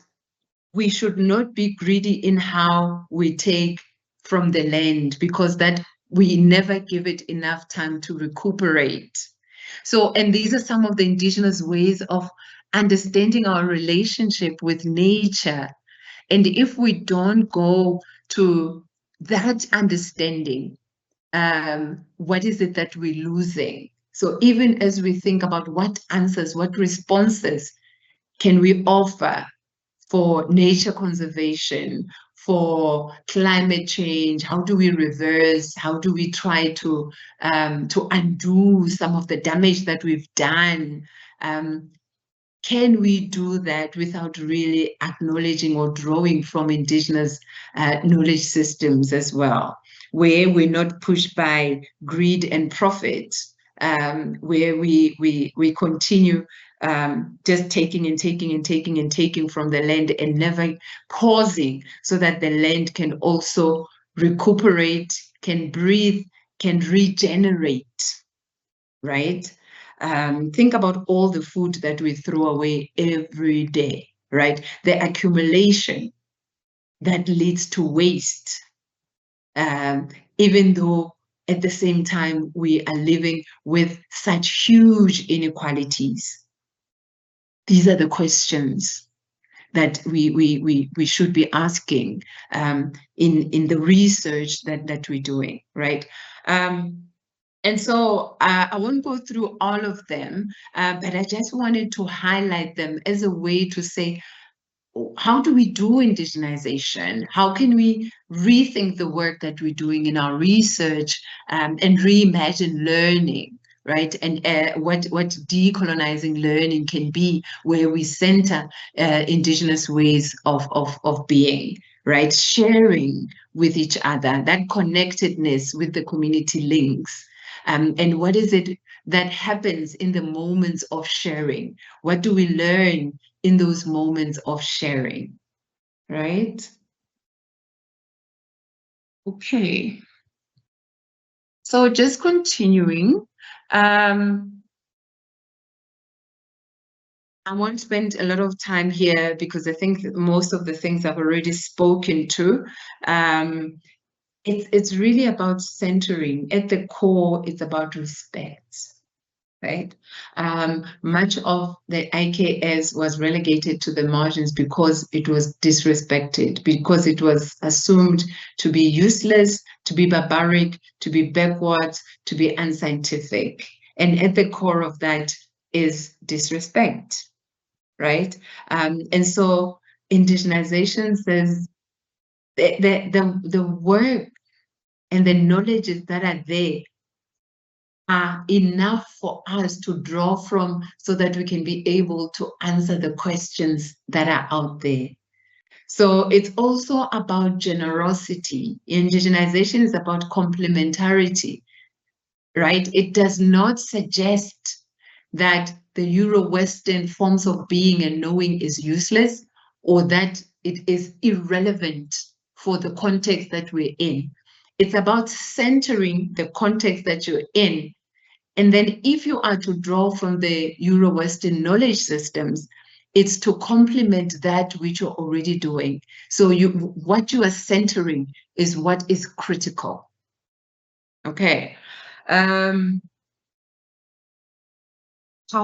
we should not be greedy in how we take from the land, because that we never give it enough time to recuperate. So, and these are some of the indigenous ways of understanding our relationship with nature. And if we don't go to that understanding, what is it that we're losing? So even as we think about what answers, what responses can we offer for nature conservation, for climate change, how do we reverse, how do we try to undo some of the damage that we've done? Can we do that without really acknowledging or drawing from indigenous knowledge systems as well, where we're not pushed by greed and profit, where we continue just taking and taking and taking and taking from the land and never pausing so that the land can also recuperate, can breathe, can regenerate, right? Think about all the food that we throw away every day, right? The accumulation that leads to waste, even though at the same time, we are living with such huge inequalities? These are the questions that we should be asking in the research that we're doing, right? And so I won't go through all of them, but I just wanted to highlight them as a way to say, how do we do indigenization? How can we rethink the work that we're doing in our research and reimagine learning, right? And what decolonizing learning can be, where we center indigenous ways of being, right? Sharing with each other, that connectedness with the community links. And what is it that happens in the moments of sharing? What do we learn in those moments of sharing, right? Okay. So just continuing, I won't spend a lot of time here because I think most of the things I've already spoken to. It's really about centering. At the core, it's about respect. Right? Much of the IKS was relegated to the margins because it was disrespected, because it was assumed to be useless, to be barbaric, to be backwards, to be unscientific. And at the core of that is disrespect, right? And so indigenization says the work and the knowledges that are there are enough for us to draw from so that we can be able to answer the questions that are out there. So it's also about generosity. Indigenization is about complementarity, right? It does not suggest that the Euro-Western forms of being and knowing is useless or that it is irrelevant for the context that we're in. It's about centering the context that you're in. And then if you are to draw from the Euro-Western knowledge systems, it's to complement that which you're already doing. So what you are centering is what is critical. Okay. How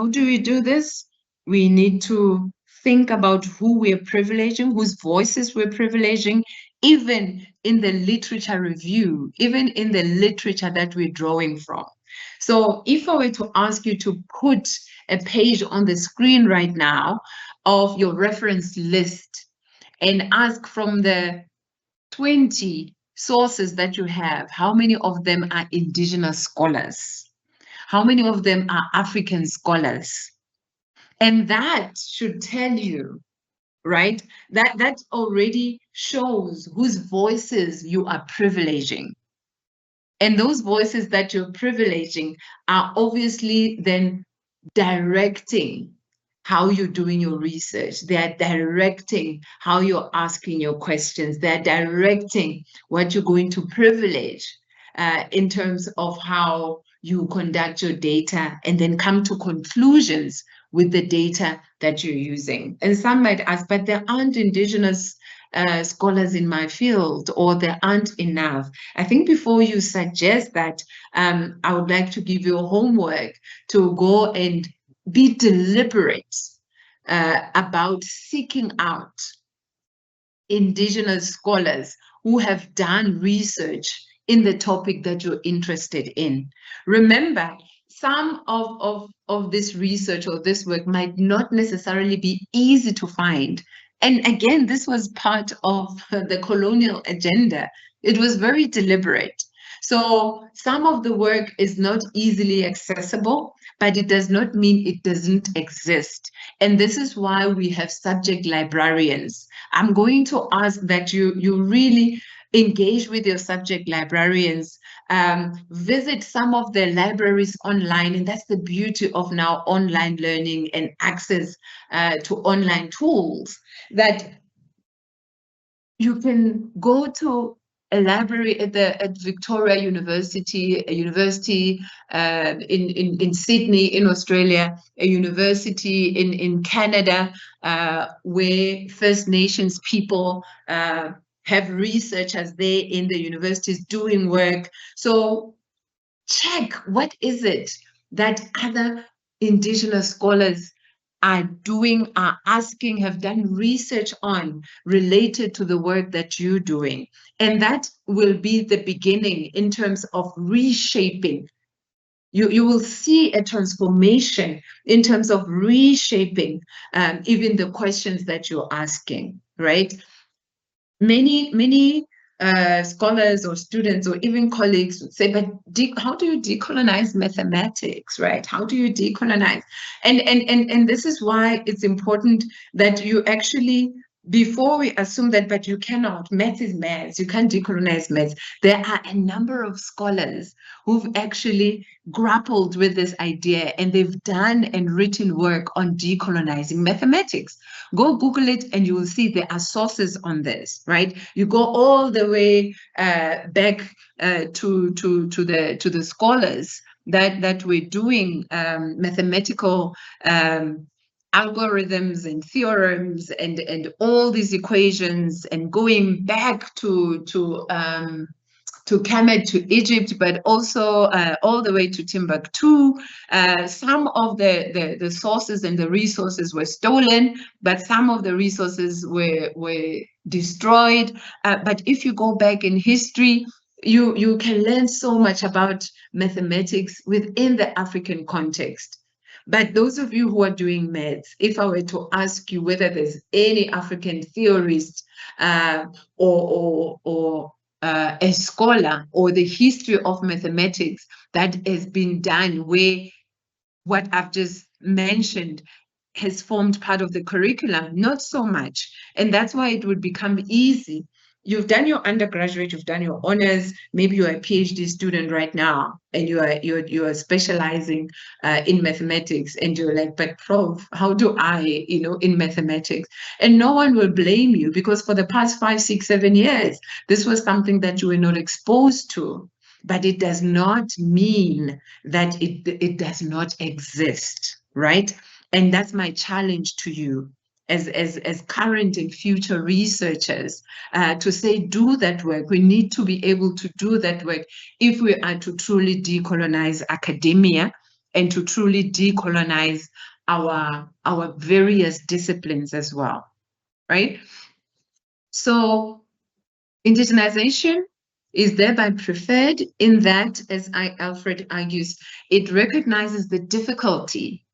do we do this? We need to think about who we're privileging, whose voices we're privileging, even in the literature review, even in the literature that we're drawing from. So if I were to ask you to put a page on the screen right now of your reference list and ask from the 20 sources that you have, how many of them are indigenous scholars? How many of them are African scholars? And that should tell you, right? That already shows whose voices you are privileging. And those voices that you're privileging are obviously then directing how you're doing your research. They're directing how you're asking your questions. They're directing what you're going to privilege in terms of how you conduct your data and then come to conclusions with the data that you're using. And some might ask, but there aren't indigenous scholars in my field, or there aren't enough. I think before you suggest that, I would like to give you homework to go and be deliberate about seeking out indigenous scholars who have done research in the topic that you're interested in. Remember, some of this research or this work might not necessarily be easy to find. And again, this was part of the colonial agenda. It was very deliberate. So some of the work is not easily accessible, but it does not mean it doesn't exist. And this is why we have subject librarians. I'm going to ask that you really engage with your subject librarians, visit some of the libraries online, and that's the beauty of now online learning and access to online tools, that you can go to a library at Victoria University, a university in Sydney, in Australia, a university in Canada, where First Nations people have researchers there in the universities doing work. So check what is it that other Indigenous scholars are doing, are asking, have done research on related to the work that you're doing. And that will be the beginning in terms of reshaping. You will see a transformation in terms of reshaping even the questions that you're asking, right? Many scholars or students or even colleagues would say, but how do you decolonize mathematics, right? How do you decolonize? And this is why it's important that you actually, before we assume that, but you cannot, math is math, you can't decolonize math. There are a number of scholars who've actually grappled with this idea, and they've done and written work on decolonizing mathematics. Go Google it and you will see there are sources on this, right? You go all the way back to the scholars that were doing mathematical algorithms and theorems and all these equations, and going back to Kemet, to Egypt, but also all the way to Timbuktu. Some of the sources and the resources were stolen, but some of the resources were destroyed. But if you go back in history, you can learn so much about mathematics within the African context. But those of you who are doing maths, if I were to ask you whether there's any African theorist or a scholar or the history of mathematics that has been done where what I've just mentioned has formed part of the curriculum, not so much. And that's why it would become easy. You've done your undergraduate, you've done your honors, maybe you're a PhD student right now, and you are specializing in mathematics, and you're like, but Prof, how do I, in mathematics? And no one will blame you, because for the past 5, 6, 7 years, this was something that you were not exposed to. But it does not mean that it does not exist, right? And that's my challenge to you as current and future researchers, to say, do that work. We need to be able to do that work if we are to truly decolonize academia and to truly decolonize our various disciplines as well, right? So indigenization is thereby preferred in that, as Alfred argues, it recognizes the difficulty,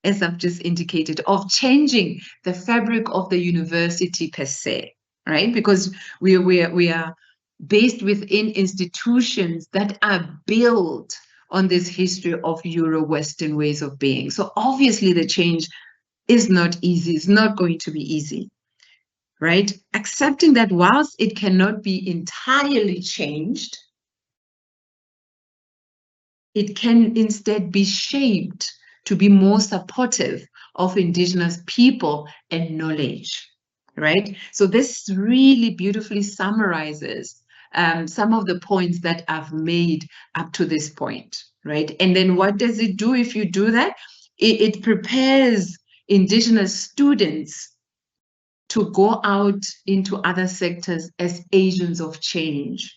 as I've just indicated, of changing the fabric of the university per se, right? Because we are based within institutions that are built on this history of Euro-Western ways of being. So obviously the change is not easy, it's not going to be easy, right? Accepting that whilst it cannot be entirely changed, it can instead be shaped to be more supportive of Indigenous people and knowledge, right? So this really beautifully summarizes some of the points that I've made up to this point, right? And then what does it do if you do that? It prepares Indigenous students to go out into other sectors as agents of change.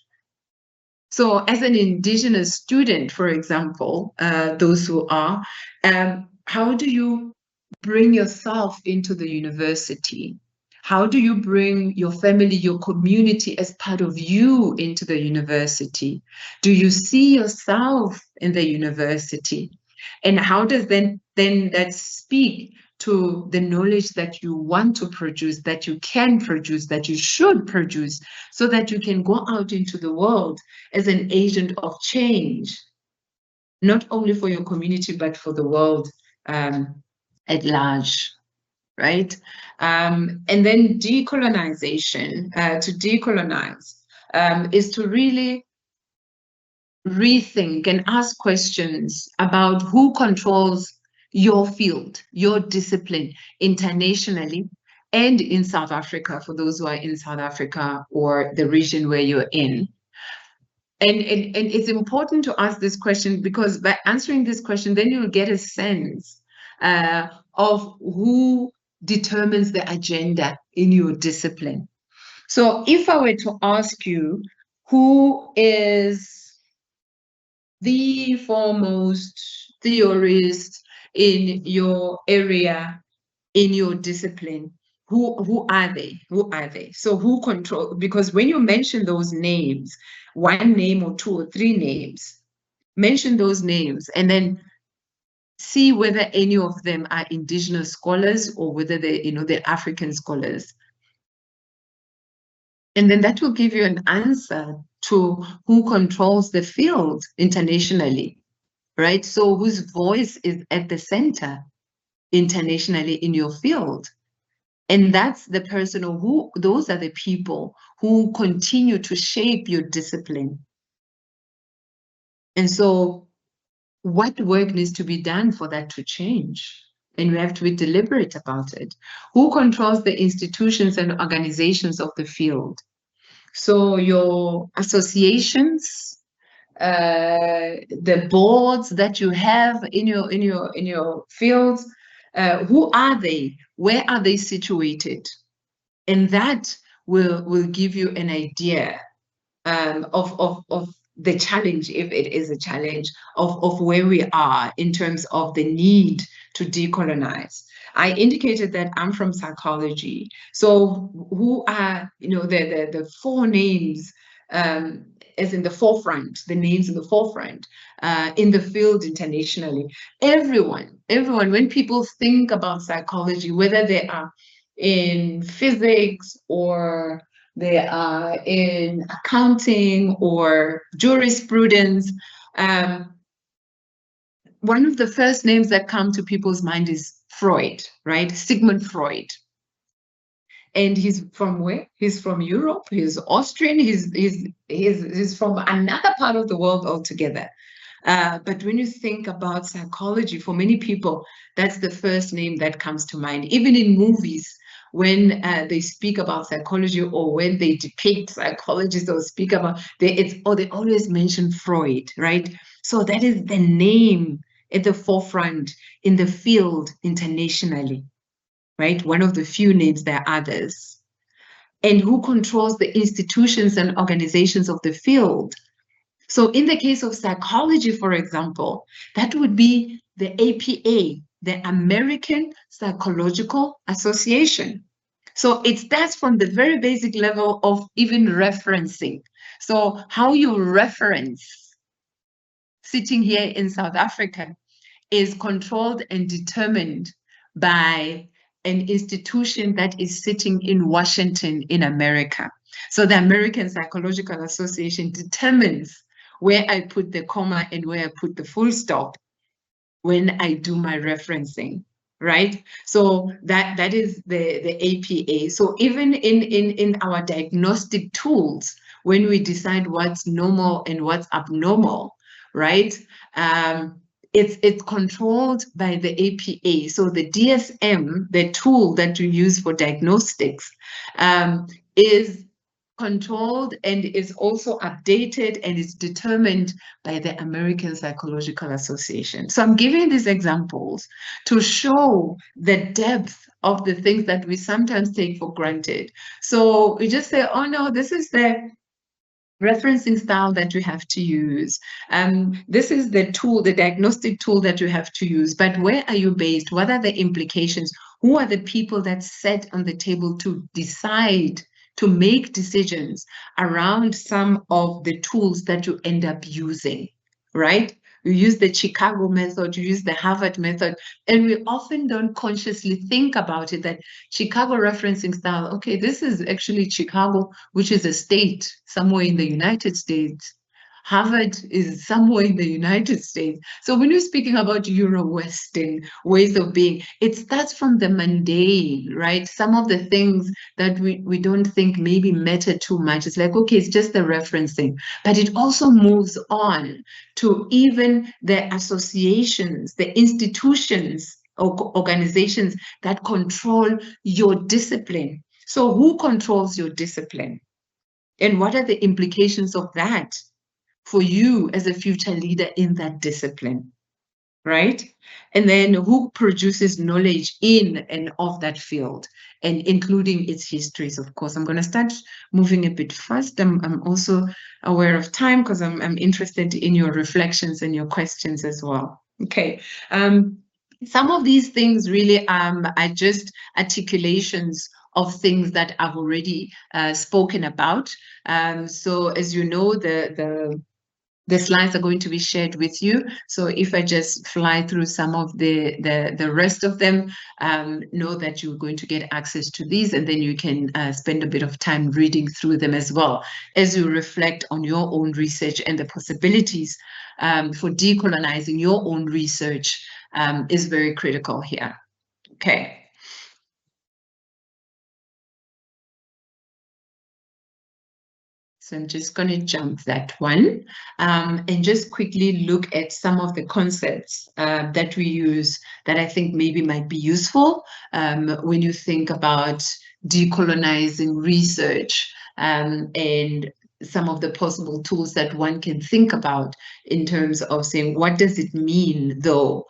So as an Indigenous student, for example, those who are, how do you bring yourself into the university? How do you bring your family, your community as part of you into the university? Do you see yourself in the university? And how does then that speak to the knowledge that you want to produce, that you can produce, that you should produce, so that you can go out into the world as an agent of change, not only for your community, but for the world at large, right? And then decolonization, to decolonize, is to really rethink and ask questions about who controls your field, your discipline internationally and in South Africa, for those who are in South Africa or the region where you're in. And it's important to ask this question, because by answering this question, then you'll get a sense of who determines the agenda in your discipline. So if I were to ask you, who is the foremost theorists in your area, in your discipline. Who are they? Who are they? So who control? Because when you mention those names, one name or two or three names, mention those names and then see whether any of them are indigenous scholars or whether they're African scholars. And then that will give you an answer to who controls the field internationally, right? So whose voice is at the center internationally in your field. And that's the person who, those are the people who continue to shape your discipline. And so what work needs to be done for that to change? And we have to be deliberate about it. Who controls the institutions and organizations of the field? So your associations, the boards that you have in your fields, who are they? Where are they situated? And that will give you an idea of the challenge, if it is a challenge, of where we are in terms of the need to decolonize. I indicated that I'm from psychology. So who are, the four names, as in the forefront, the names in the forefront, in the field internationally. Everyone, when people think about psychology, whether they are in physics or they are in accounting or jurisprudence, one of the first names that come to people's mind is Freud, right? Sigmund Freud. And he's from where? He's from Europe. He's Austrian. He's from another part of the world altogether. But when you think about psychology, for many people, that's the first name that comes to mind. Even in movies, when they speak about psychology or when they depict psychologists or speak about, they always mention Freud, right? So that is the name at the forefront in the field internationally, right? One of the few names, there are others. And who controls the institutions and organizations of the field? So in the case of psychology, for example, that would be the APA, the American Psychological Association. So it starts from the very basic level of even referencing. So how you reference sitting here in South Africa is controlled and determined by an institution that is sitting in Washington in America. So the American Psychological Association determines where I put the comma and where I put the full stop when I do my referencing, right? So that is the APA. So even in our diagnostic tools, when we decide what's normal and what's abnormal, right? It's controlled by the APA. So the DSM, the tool that you use for diagnostics, is controlled and is also updated and is determined by the American Psychological Association. So I'm giving these examples to show the depth of the things that we sometimes take for granted. So we just say, oh no, this is the referencing style that you have to use. This is the tool, the diagnostic tool that you have to use. But where are you based? What are the implications? Who are the people that sat on the table to decide, to make decisions around some of the tools that you end up using, right? You use the Chicago method, you use the Harvard method, and we often don't consciously think about it, that Chicago referencing style, okay, this is actually Chicago, which is a state somewhere in the United States. Harvard is somewhere in the United States. So when you're speaking about Euro-Western ways of being, it starts from the mundane, right? Some of the things that we don't think maybe matter too much. It's like, okay, it's just the referencing. But it also moves on to even the associations, the institutions, or organizations that control your discipline. So who controls your discipline? And what are the implications of that for you as a future leader in that discipline? right? And then who produces knowledge in and of that field, and including its histories, of course. I'm going to start moving a bit fast. I'm also aware of time because I'm interested in your reflections and your questions as well. Okay. Some of these things really are just articulations of things that I've already spoken about. So as you know, the slides are going to be shared with you. So if I just fly through some of the rest of them, know that you're going to get access to these, and then you can spend a bit of time reading through them as well as you reflect on your own research and the possibilities for decolonizing your own research is very critical here. Okay. So I'm just going to jump that one and just quickly look at some of the concepts that we use that I think maybe might be useful when you think about decolonizing research and some of the possible tools that one can think about in terms of saying, what does it mean, though,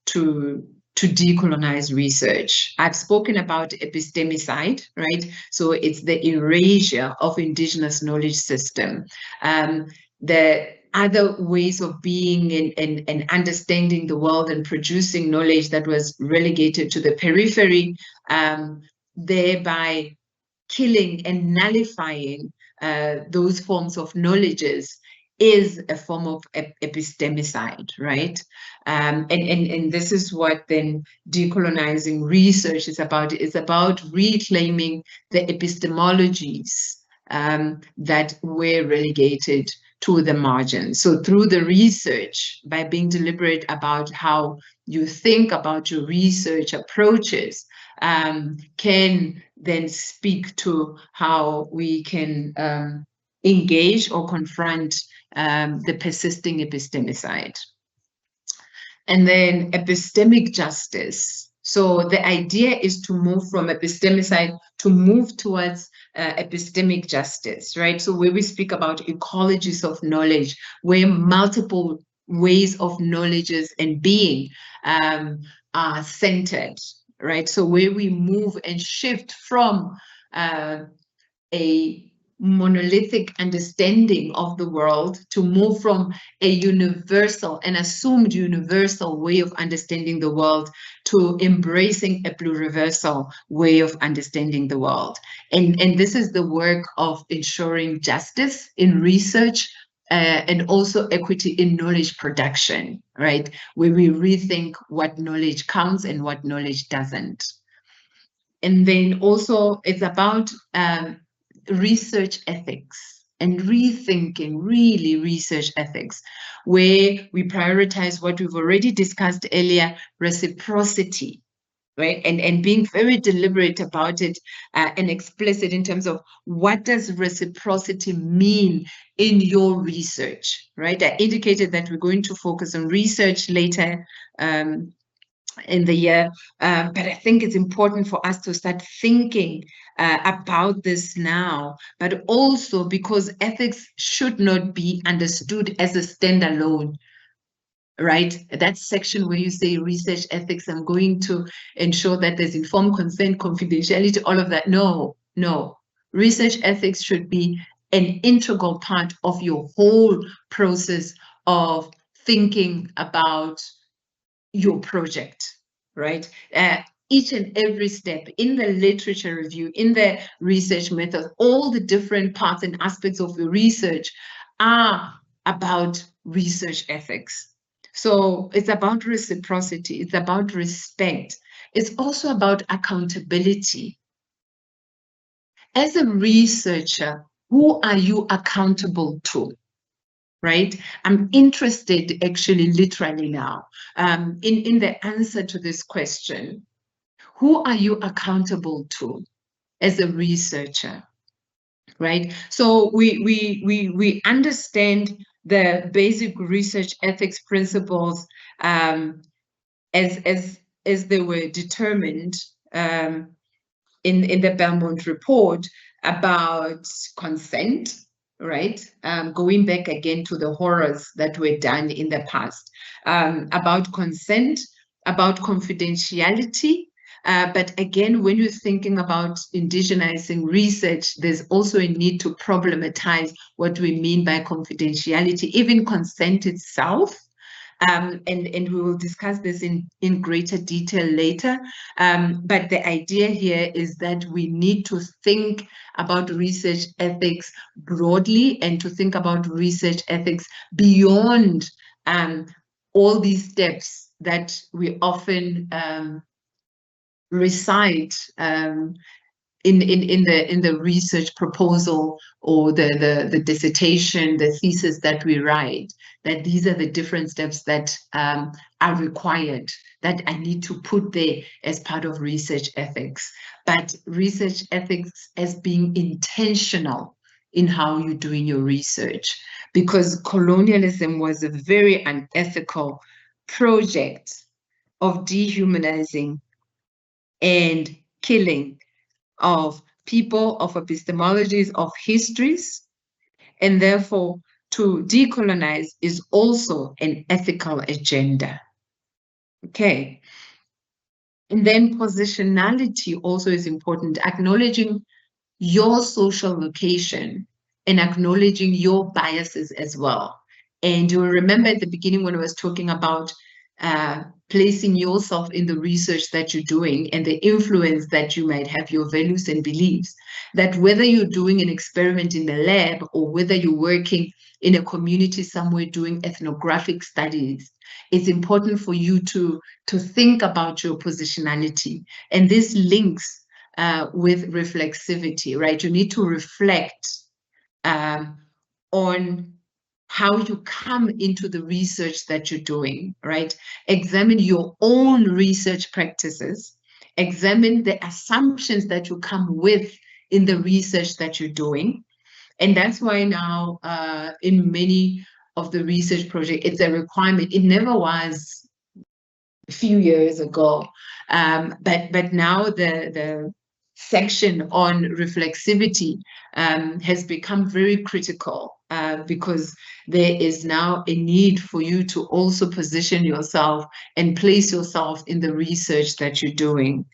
to decolonize research? I've spoken about epistemicide, right? So it's the erasure of indigenous knowledge system. The other ways of being and understanding the world and producing knowledge that was relegated to the periphery, thereby killing and nullifying those forms of knowledges is a form of epistemicide, right? And this is what then decolonizing research is about. It's about reclaiming the epistemologies that were relegated to the margin. So through the research, by being deliberate about how you think about your research approaches, can then speak to how we can engage or confront the persisting epistemicide. And then epistemic justice. So the idea is to move from epistemicide to move towards epistemic justice, right? So where we speak about ecologies of knowledge, where multiple ways of knowledges and being are centered, right? So where we move and shift from a monolithic understanding of the world to move from a universal and assumed universal way of understanding the world to embracing a pluriversal way of understanding the world. And this is the work of ensuring justice in research and also equity in knowledge production, right? Where we rethink what knowledge counts and what knowledge doesn't. And then also it's about research ethics and rethinking really research ethics, where we prioritize what we've already discussed earlier, reciprocity, right? And being very deliberate about it and explicit in terms of what does reciprocity mean in your research, right? I indicated that we're going to focus on research later in the year, but I think it's important for us to start thinking about this now, but also because ethics should not be understood as a standalone, right? That section where you say research ethics, I'm going to ensure that there's informed consent, confidentiality, all of that. No. Research ethics should be an integral part of your whole process of thinking about your project, right? Each and every step in the literature review, in the research method, all the different parts and aspects of your research are about research ethics. So it's about reciprocity, it's about respect, it's also about accountability. As a researcher, who are you accountable to? Right? I'm interested actually literally now in the answer to this question. Who are you accountable to as a researcher? Right? So we understand the basic research ethics principles as they were determined in the Belmont report about consent, right? Going back again to the horrors that were done in the past, about consent, about confidentiality. But again, when you're thinking about indigenizing research, there's also a need to problematize what we mean by confidentiality, even consent itself. And we will discuss this in greater detail later. But the idea here is that we need to think about research ethics broadly and to think about research ethics beyond all these steps that we often recite in the research proposal or the dissertation, the thesis that we write, that these are the different steps that are required, that I need to put there as part of research ethics. But research ethics as being intentional in how you're doing your research, because colonialism was a very unethical project of dehumanizing and killing of people, of epistemologies, of histories, and therefore to decolonize is also an ethical agenda. Okay. And then positionality also is important, acknowledging your social location and acknowledging your biases as well. And you'll remember at the beginning when I was talking about placing yourself in the research that you're doing and the influence that you might have, your values and beliefs, that whether you're doing an experiment in the lab or whether you're working in a community somewhere doing ethnographic studies, it's important for you to think about your positionality. And this links with reflexivity, right? You need to reflect on how you come into the research that you're doing, right? Examine your own research practices, examine the assumptions that you come with in the research that you're doing. And that's why now in many of the research projects, it's a requirement. It never was a few years ago, but now the section on reflexivity has become very critical because there is now a need for you to also position yourself and place yourself in the research that you're doing.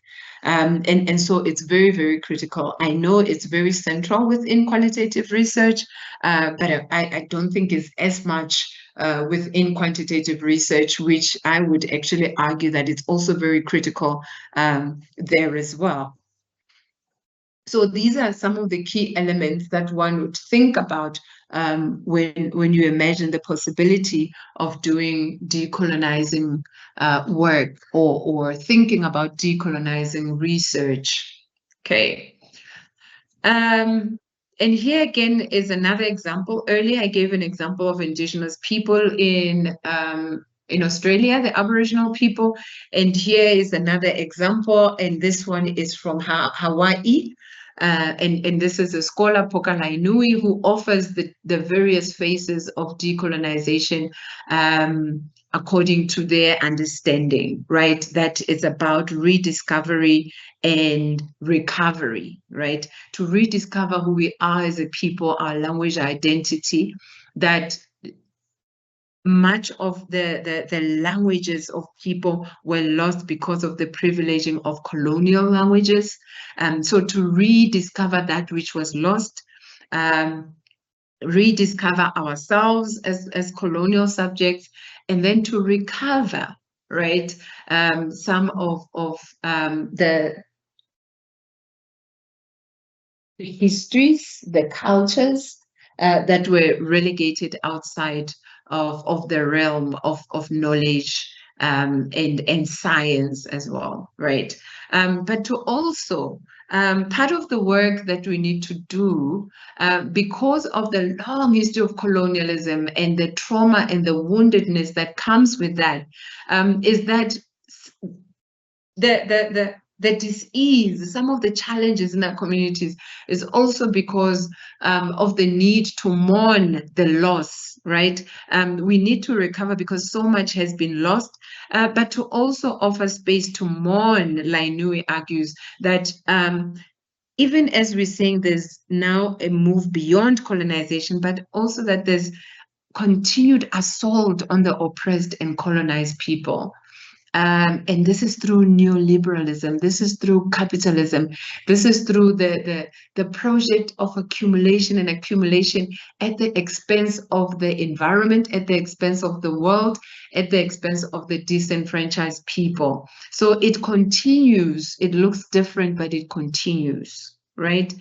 And so it's very, very critical. I know it's very central within qualitative research, but I don't think it's as much within quantitative research, which I would actually argue that it's also very critical there as well. So these are some of the key elements that one would think about when you imagine the possibility of doing decolonizing work or thinking about decolonizing research. Okay. And here again is another example. Earlier, I gave an example of Indigenous people in Australia, the Aboriginal people. And here is another example, and this one is from Hawaii. And this is a scholar, Pokalainui, who offers the various phases of decolonization according to their understanding, right? That is about rediscovery and recovery, right? To rediscover who we are as a people, our language, identity, that much of the languages of people were lost because of the privileging of colonial languages. So to rediscover that which was lost, rediscover ourselves as colonial subjects, and then to recover, right, some of the histories, the cultures that were relegated outside of the realm of knowledge and science as well, right? But to also, part of the work that we need to do, because of the long history of colonialism and the trauma and the woundedness that comes with that, is that the dis-ease, some of the challenges in our communities is also because of the need to mourn the loss, right? We need to recover because so much has been lost, but to also offer space to mourn. Lainui argues that even as we're saying there's now a move beyond colonization, but also that there's continued assault on the oppressed and colonized people. And this is through neoliberalism. This is through capitalism. This is through the project of accumulation and accumulation at the expense of the environment, at the expense of the world, at the expense of the disenfranchised people. So it continues. It looks different, but it continues, right?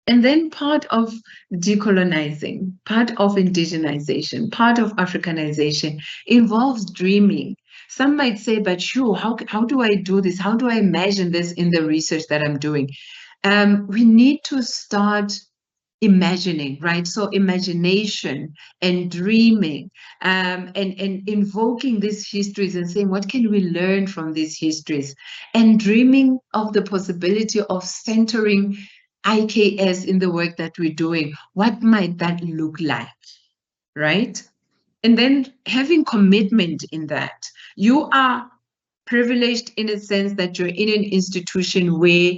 And then part of decolonizing, part of indigenization, part of Africanization involves dreaming. Some might say, but sure, how do I do this? How do I imagine this in the research that I'm doing? We need to start imagining, right? So imagination and dreaming, and invoking these histories and saying, what can we learn from these histories? And dreaming of the possibility of centering IKS in the work that we're doing. What might that look like, right? And then having commitment in that. You are privileged in a sense that you're in an institution where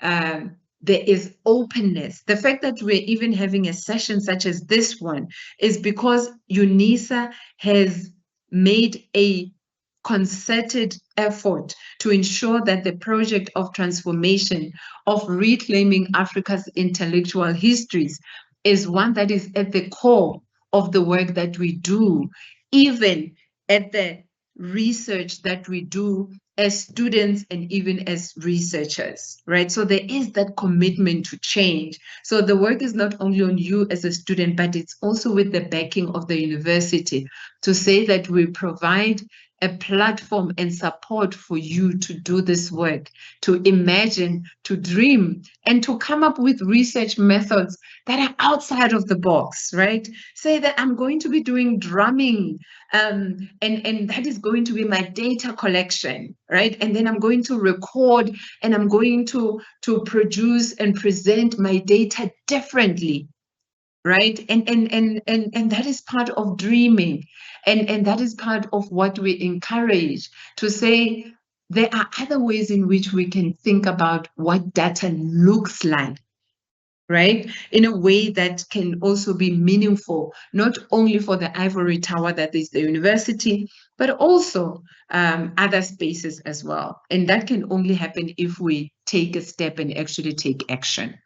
there is openness. The fact that we're even having a session such as this one is because UNISA has made a concerted effort to ensure that the project of transformation, of reclaiming Africa's intellectual histories, is one that is at the core of the work that we do, even at the research that we do as students and even as researchers, right? So there is that commitment to change. So the work is not only on you as a student, but it's also with the backing of the university to say that we provide a platform and support for you to do this work, to imagine, to dream, and to come up with research methods that are outside of the box, right? Say that I'm going to be doing drumming, and that is going to be my data collection, right? And then I'm going to record and I'm going to produce and present my data differently, right? And that is part of dreaming, and that is part of what we encourage, to say there are other ways in which we can think about what data looks like, right? In a way that can also be meaningful, not only for the ivory tower that is the university, but also other spaces as well. And that can only happen if we take a step and actually take action.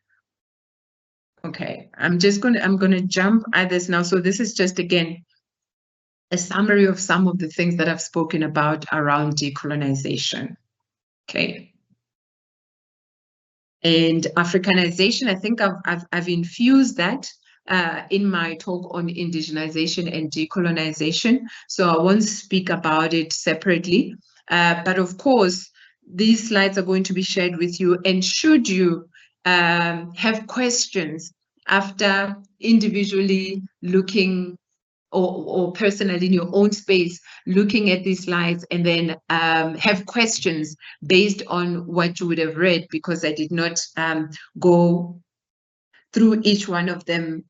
Okay, I'm gonna jump at this now. So this is just, again, a summary of some of the things that I've spoken about around decolonization. Okay. And Africanization, I think I've infused that in my talk on indigenization and decolonization. So I won't speak about it separately. But of course, these slides are going to be shared with you. And should you have questions after individually looking or personally in your own space, looking at these slides, and then have questions based on what you would have read, because I did not go through each one of them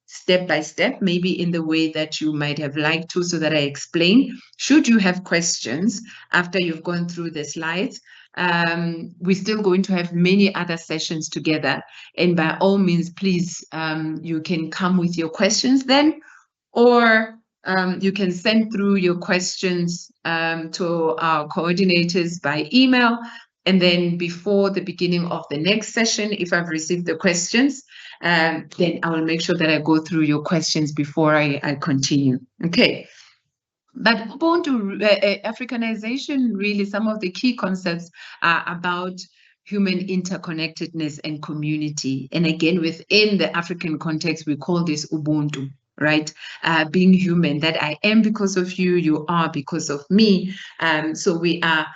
step by step, maybe in the way that you might have liked to, so that I explain. Should you have questions after you've gone through the slides, we're still going to have many other sessions together. And by all means, please, you can come with your questions then, or you can send through your questions to our coordinators by email. And then before the beginning of the next session, if I've received the questions, then I will make sure that I go through your questions before I continue. Okay. But Ubuntu Africanization, really, some of the key concepts are about human interconnectedness and community. And again, within the African context, we call this Ubuntu, right? Being human, that I am because of you, you are because of me. So we are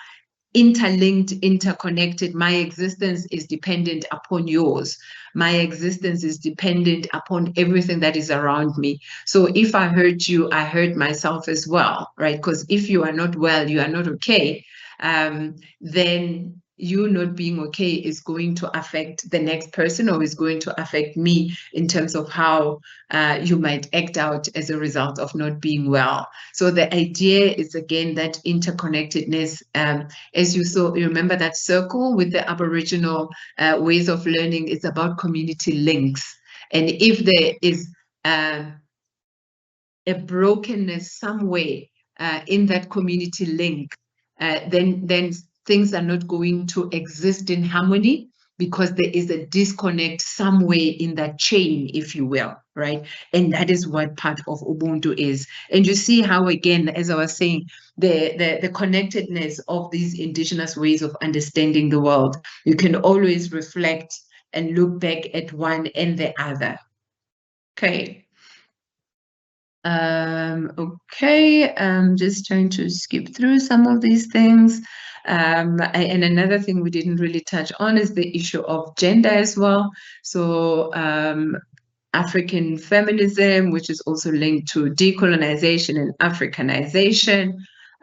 interlinked, interconnected. My existence is dependent upon yours. My existence is dependent upon everything that is around me. So if I hurt you, I hurt myself as well, right? Because if you are not well, you are not okay, then you not being okay is going to affect the next person, or is going to affect me in terms of how you might act out as a result of not being well. So the idea is, again, that interconnectedness. As you saw, you remember that circle with the Aboriginal ways of learning, is about community links. And if there is a brokenness somewhere in that community link, then things are not going to exist in harmony, because there is a disconnect somewhere in that chain, if you will, right? And that is what part of Ubuntu is. And you see how, again, as I was saying, the connectedness of these indigenous ways of understanding the world, you can always reflect and look back at one and the other. Okay. Okay, I'm just trying to skip through some of these things. And another thing we didn't really touch on is the issue of gender as well. So African feminism, which is also linked to decolonization and Africanization.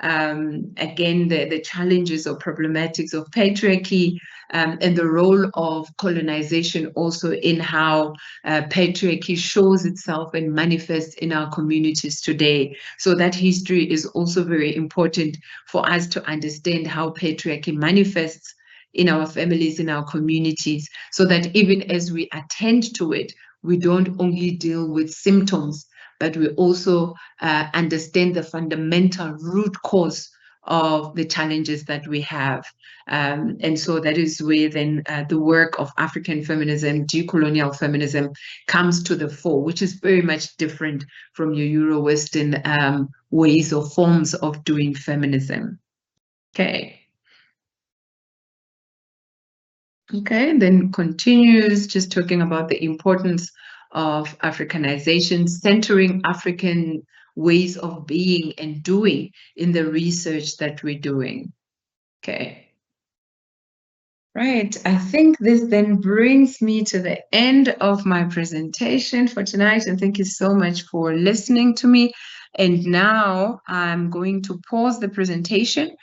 Again, the challenges or problematics of patriarchy, and the role of colonization also in how patriarchy shows itself and manifests in our communities today. So that history is also very important for us to understand how patriarchy manifests in our families, in our communities, so that even as we attend to it, we don't only deal with symptoms, but we also understand the fundamental root cause of the challenges that we have. And so that is where then the work of African feminism, decolonial feminism, comes to the fore, which is very much different from your Euro-Western ways or forms of doing feminism. Okay. Okay, then continues just talking about the importance of Africanization, centering African ways of being and doing in the research that we're doing. Okay. Right, I think this then brings me to the end of my presentation for tonight, and thank you so much for listening to me. And now I'm going to pause the presentation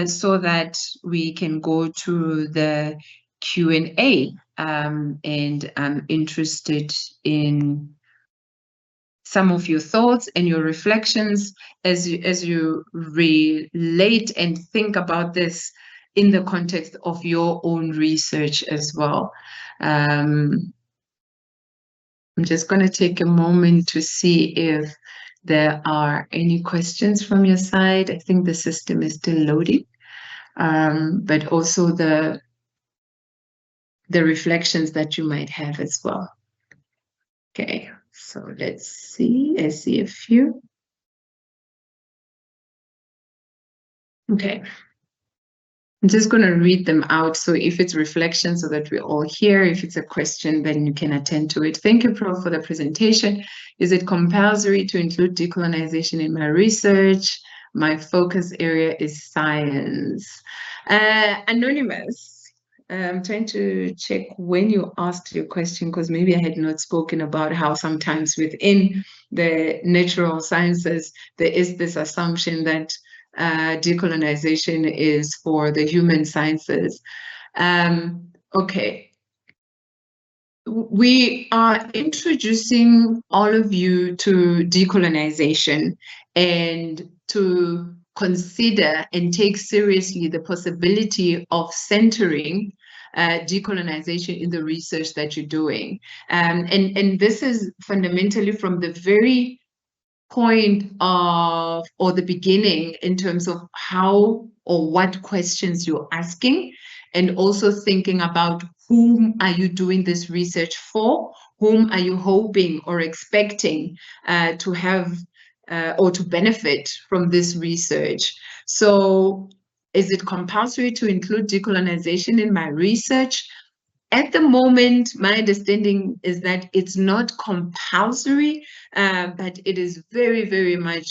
so that we can go to the Q&A, and I'm interested in some of your thoughts and your reflections as you relate and think about this in the context of your own research as well. I'm just going to take a moment to see if there are any questions from your side. I think the system is still loading, but also the reflections that you might have as well. Okay, so let's see. I see a few. Okay. I'm just going to read them out. So if it's reflection, so that we all hear. If it's a question, then you can attend to it. Thank you, Prof, for the presentation. Is it compulsory to include decolonization in my research? My focus area is science. Anonymous, I'm trying to check when you asked your question, because maybe I had not spoken about how sometimes within the natural sciences, there is this assumption that decolonization is for the human sciences. Okay. We are introducing all of you to decolonization and to consider and take seriously the possibility of centering decolonization in the research that you're doing. And this is fundamentally from the very point of, or the beginning, in terms of how or what questions you're asking, and also thinking about whom are you doing this research for, whom are you hoping or expecting to have or to benefit from this research. So is it compulsory to include decolonization in my research? At the moment, my understanding is that it's not compulsory, but it is very, very much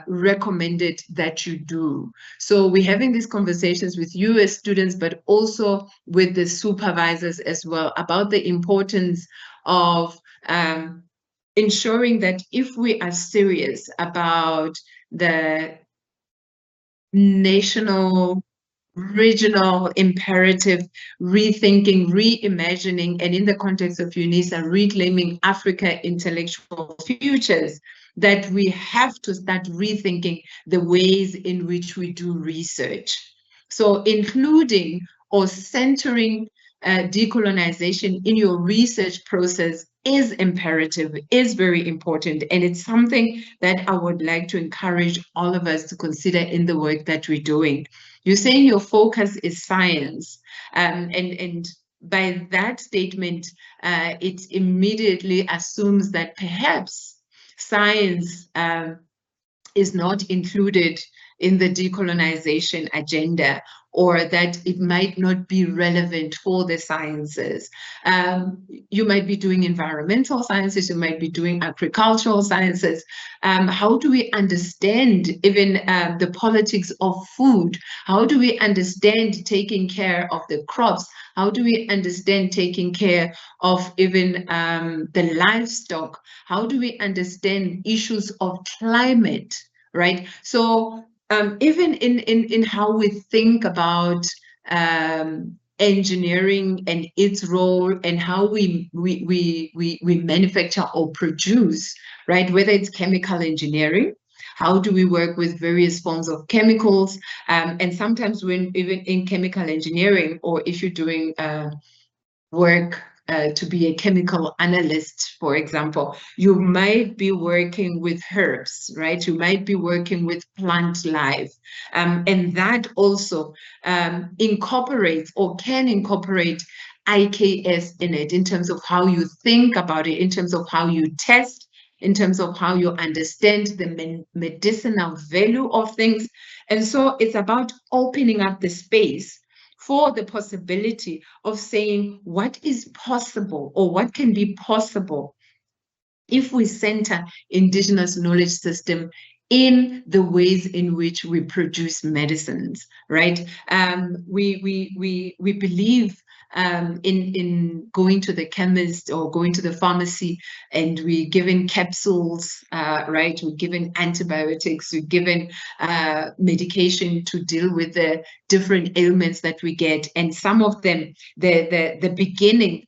recommended that you do. So we're having these conversations with you as students, but also with the supervisors as well, about the importance of ensuring that if we are serious about the national regional imperative, rethinking, reimagining, and in the context of UNISA, reclaiming Africa intellectual futures, that we have to start rethinking the ways in which we do research. So including or centering decolonization in your research process is imperative, is very important, and it's something that I would like to encourage all of us to consider in the work that we're doing. You're saying your focus is science, and by that statement, it immediately assumes that perhaps science is not included in the decolonization agenda, or that it might not be relevant for the sciences. You might be doing environmental sciences, you might be doing agricultural sciences. How do we understand even the politics of food? How do we understand taking care of the crops? How do we understand taking care of even the livestock? How do we understand issues of climate, right? So even in how we think about engineering and its role, and how we manufacture or produce, right? Whether it's chemical engineering, how do we work with various forms of chemicals? And sometimes when even in chemical engineering, or if you're doing work to be a chemical analyst, for example, you might be working with herbs, right? You might be working with plant life. And that also incorporates or can incorporate IKS in it, in terms of how you think about it, in terms of how you test, in terms of how you understand the medicinal value of things. And so it's about opening up the space for the possibility of saying what is possible, or what can be possible, if we center indigenous knowledge system in the ways in which we produce medicines, right? We believe in going to the chemist or going to the pharmacy, and we're given capsules, right? We're given antibiotics, we're given medication to deal with the different ailments that we get. And some of them, the beginning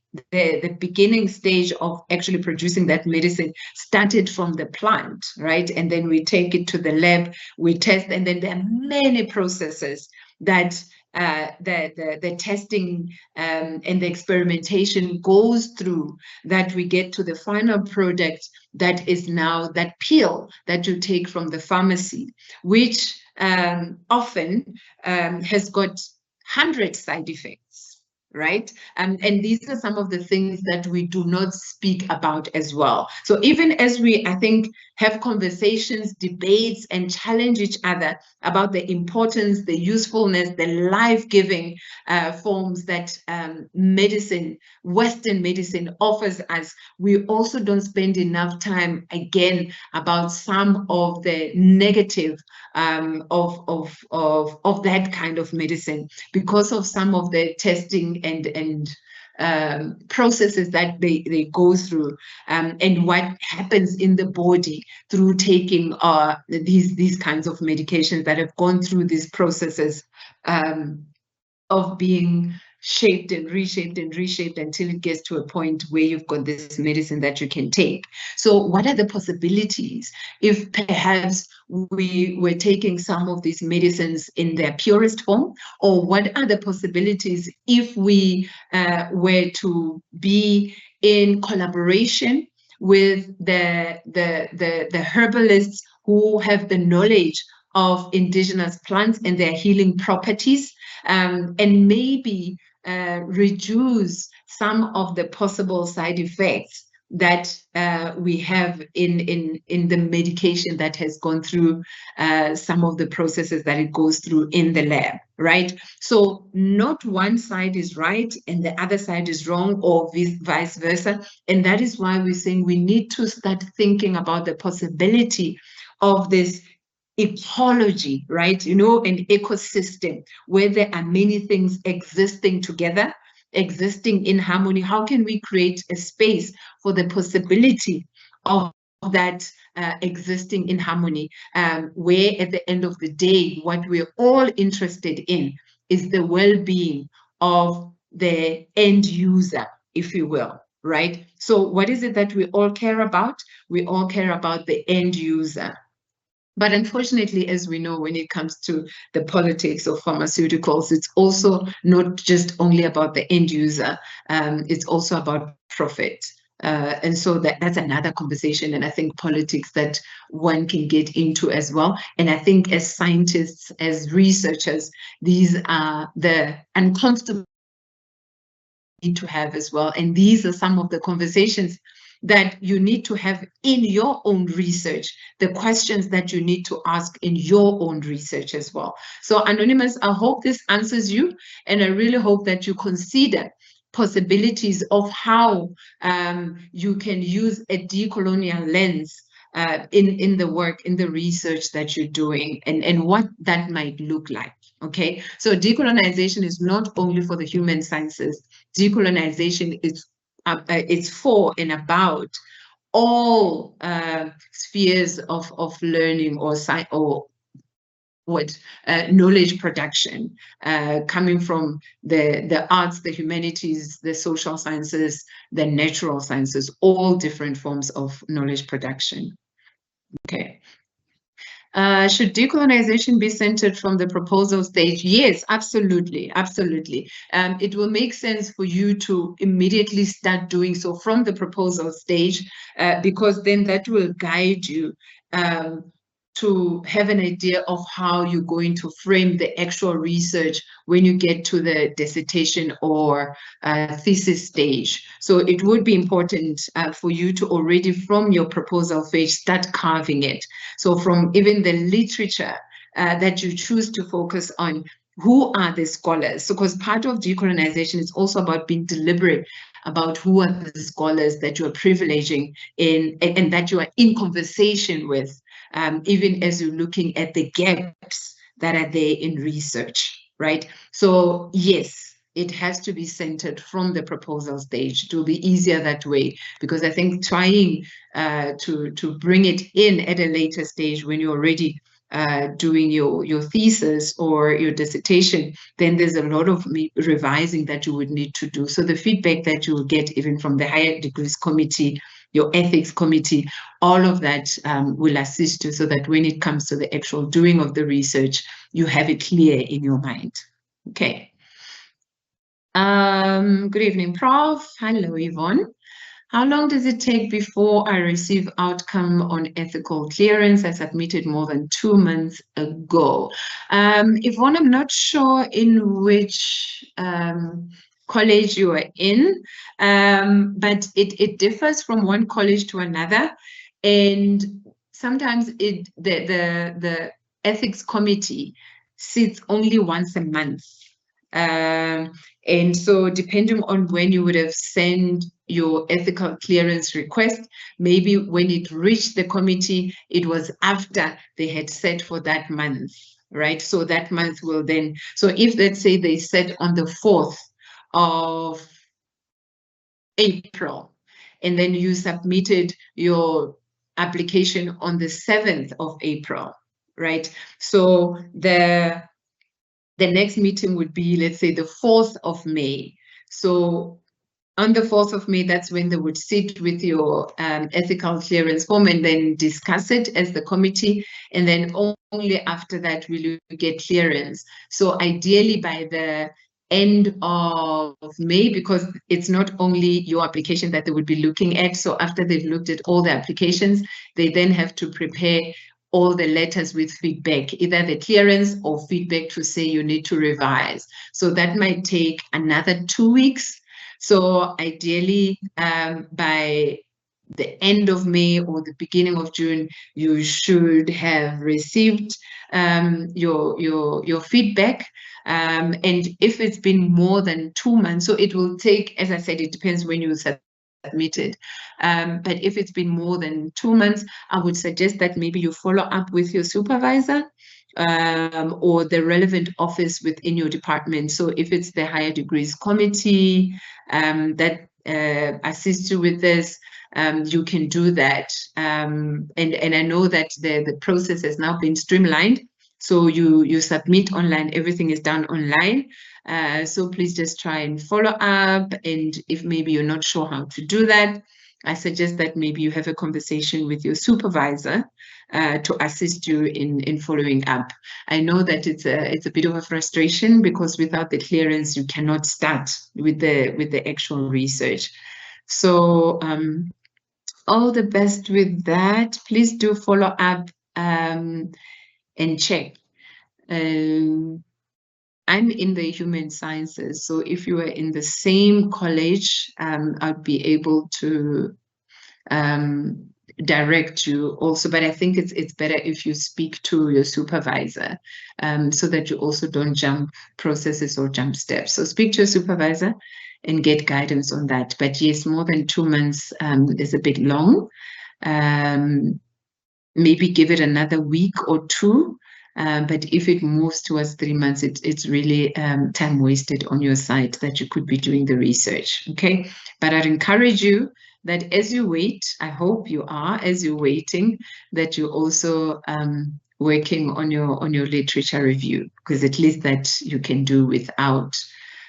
stage of actually producing that medicine started from the plant, right? And then we take it to the lab, we test, and then there are many processes that the testing and the experimentation goes through, that we get to the final product that is now that pill that you take from the pharmacy, which often has got 100 side effects, right? And these are some of the things that we do not speak about as well. So even as we, I think, have conversations, debates, and challenge each other about the importance, the usefulness, the life-giving forms that medicine, Western medicine offers us, we also don't spend enough time, again, about some of the negative of that kind of medicine, because of some of the testing and processes that they go through, and what happens in the body through taking these kinds of medications that have gone through these processes of being shaped and reshaped until it gets to a point where you've got this medicine that you can take. So what are the possibilities if perhaps we were taking some of these medicines in their purest form? Or what are the possibilities if we were to be in collaboration with the herbalists who have the knowledge of indigenous plants and their healing properties, and maybe reduce some of the possible side effects that we have in the medication that has gone through some of the processes that it goes through in the lab, right? So not one side is right and the other side is wrong, or vice versa. And that is why we're saying we need to start thinking about the possibility of this ecology, right? You know, an ecosystem where there are many things existing together, existing in harmony. How can we create a space for the possibility of that existing in harmony, where at the end of the day, what we're all interested in is the well-being of the end user, if you will, right? So what is it that we all care about? We all care about the end user. But unfortunately, as we know, when it comes to the politics of pharmaceuticals, it's also not just only about the end user, it's also about profit. And so that's another conversation, and I think politics that one can get into as well. And I think as scientists, as researchers, these are the uncomfortable need to have as well. And these are some of the conversations that you need to have in your own research, the questions that you need to ask in your own research as well. So Anonymous, I hope this answers you, and I really hope that you consider possibilities of how you can use a decolonial lens in the work, in the research that you're doing, and what that might look like. Okay, so decolonization is not only for the human sciences. Decolonization is it's for and about all spheres of learning or knowledge production, coming from the arts, the humanities, the social sciences, the natural sciences, all different forms of knowledge production. Okay. Should decolonization be centered from the proposal stage? Yes, absolutely, absolutely. It will make sense for you to immediately start doing so from the proposal stage, because then that will guide you to have an idea of how you're going to frame the actual research when you get to the dissertation or thesis stage. So it would be important for you to already from your proposal phase start carving it. So from even the literature that you choose to focus on, who are the scholars? So because part of decolonization is also about being deliberate about who are the scholars that you are privileging and that you are in conversation with, even as you're looking at the gaps that are there in research, right? So yes, it has to be centered from the proposal stage. It will be easier that way, because I think trying to bring it in at a later stage when you're already doing your thesis or your dissertation, then there's a lot of revising that you would need to do. So the feedback that you will get even from the higher degrees committee, your ethics committee, all of that will assist you so that when it comes to the actual doing of the research, you have it clear in your mind. Okay. Good evening, Prof. Hello, Yvonne. How long does it take before I receive outcome on ethical clearance? I submitted more than 2 months ago. Yvonne, I'm not sure in which college you are in, but it differs from one college to another. And sometimes the ethics committee sits only once a month. And so depending on when you would have sent your ethical clearance request, maybe when it reached the committee, it was after they had set for that month, right? So that month will then, so if let's say they set on the 4th of April, and then you submitted your application on the 7th of April, right? So the next meeting would be, let's say, the 4th of May. So on the 4th of May, that's when they would sit with your ethical clearance form and then discuss it as the committee. And then only after that will you get clearance. So ideally by the end of May, because it's not only your application that they would be looking at. So after they've looked at all the applications, they then have to prepare all the letters with feedback, either the clearance or feedback to say you need to revise. So that might take another 2 weeks. So ideally, by the end of May or the beginning of June, you should have received your feedback. And if it's been more than 2 months, so it will take, as I said, it depends when you submitted. But if it's been more than 2 months, I would suggest that maybe you follow up with your supervisor or the relevant office within your department. So if it's the higher degrees committee that assists you with this, you can do that. And I know that the process has now been streamlined. So you submit online, everything is done online. So please just try and follow up. And if maybe you're not sure how to do that, I suggest that maybe you have a conversation with your supervisor to assist you in following up. I know that it's a bit of a frustration because without the clearance, you cannot start with the actual research. So all the best with that. Please do follow up and check. I'm in the human sciences, so if you were in the same college, I'd be able to direct you also, but I think it's better if you speak to your supervisor so that you also don't jump processes or jump steps. So speak to your supervisor and get guidance on that. But yes, more than 2 months is a bit long. Maybe give it another week or two. But if it moves towards 3 months, it's really time wasted on your side that you could be doing the research, okay? But I'd encourage you that as you wait, I hope you are, as you're waiting, that you're also working on your literature review, because at least that you can do without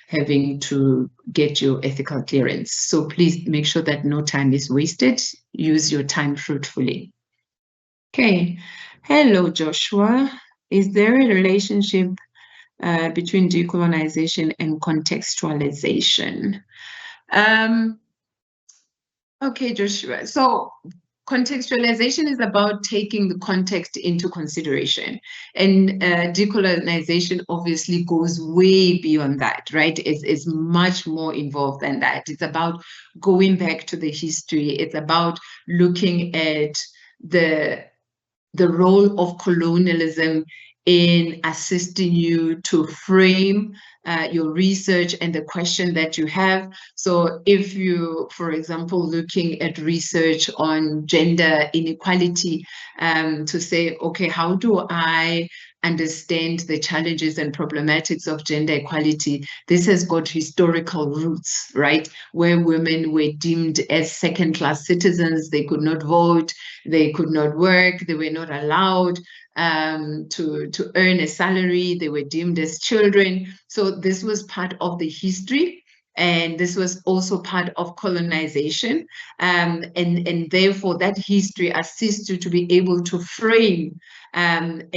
having to get your ethical clearance. So please make sure that no time is wasted. Use your time fruitfully. Okay. Hello, Joshua. Is there a relationship between decolonization and contextualization? Okay, Joshua. So contextualization is about taking the context into consideration. And decolonization obviously goes way beyond that, right? It's much more involved than that. It's about going back to the history. It's about looking at the role of colonialism in assisting you to frame your research and the question that you have. So if you, for example, looking at research on gender inequality, to say, okay, how do I understand the challenges and problematics of gender equality? This has got historical roots, right? Where women were deemed as second-class citizens, they could not vote, they could not work, they were not allowed to earn a salary, they were deemed as children. So this was part of the history, and this was also part of colonization. And therefore that history assists you to be able to frame and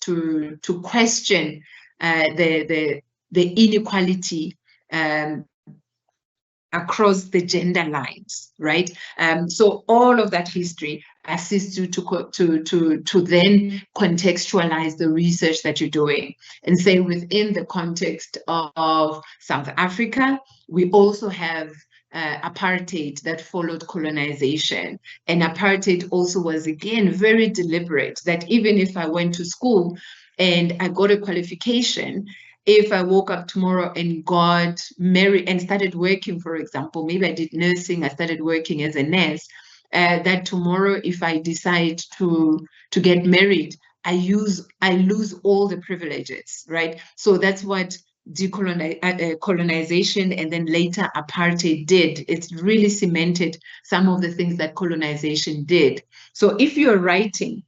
to question the inequality across the gender lines, right? So all of that history assists you to then contextualize the research that you're doing and say within the context of South Africa, we also have apartheid that followed colonization. And apartheid also was, again, very deliberate, that even if I went to school and I got a qualification, if I woke up tomorrow and got married and started working, for example, maybe I did nursing, I started working as a nurse, that tomorrow if I decide to get married, I lose all the privileges, right? So that's what colonization and then later apartheid did. It's really cemented some of the things that colonization did. So if you're writing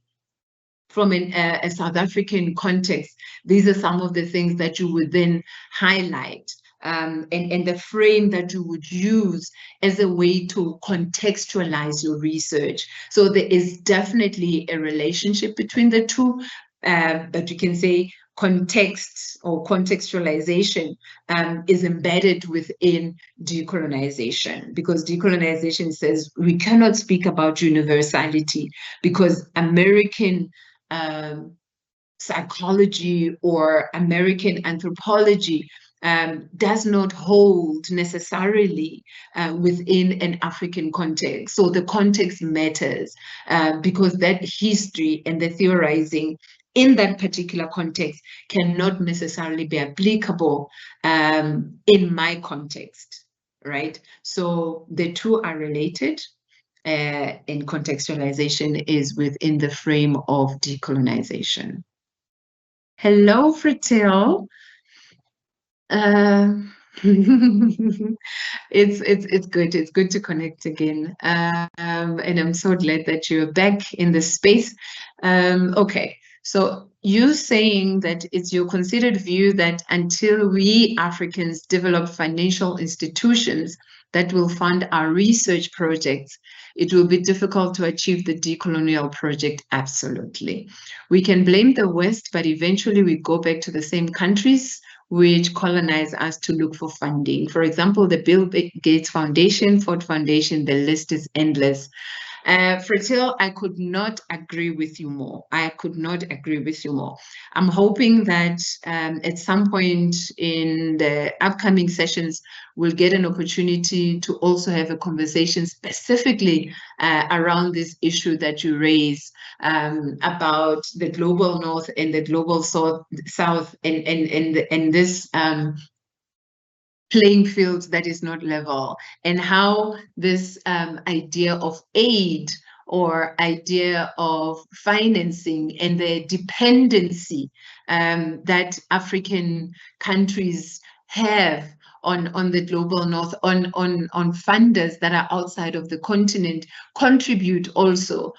from a South African context, these are some of the things that you would then highlight and the frame that you would use as a way to contextualize your research. So there is definitely a relationship between the two, but you can say context or contextualization is embedded within decolonization, because decolonization says we cannot speak about universality because American psychology or American anthropology does not hold necessarily within an African context. So the context matters because that history and the theorizing in that particular context cannot necessarily be applicable in my context, right? So the two are related. And contextualization is within the frame of decolonization. Hello, Fritel. It's good. It's good to connect again. And I'm so glad that you're back in the space. Okay, So you saying that it's your considered view that until we Africans develop financial institutions that will fund our research projects, it will be difficult to achieve the decolonial project? Absolutely. We can blame the West, but eventually we go back to the same countries which colonize us to look for funding. For example, the Bill Gates Foundation, Ford Foundation, the list is endless. Fertil, I could not agree with you more. I could not agree with you more. I'm hoping that at some point in the upcoming sessions, we'll get an opportunity to also have a conversation specifically around this issue that you raise about the global north and the global south and this playing field that is not level, and how this idea of aid or idea of financing and the dependency that African countries have on the global north, on funders that are outside of the continent, contribute also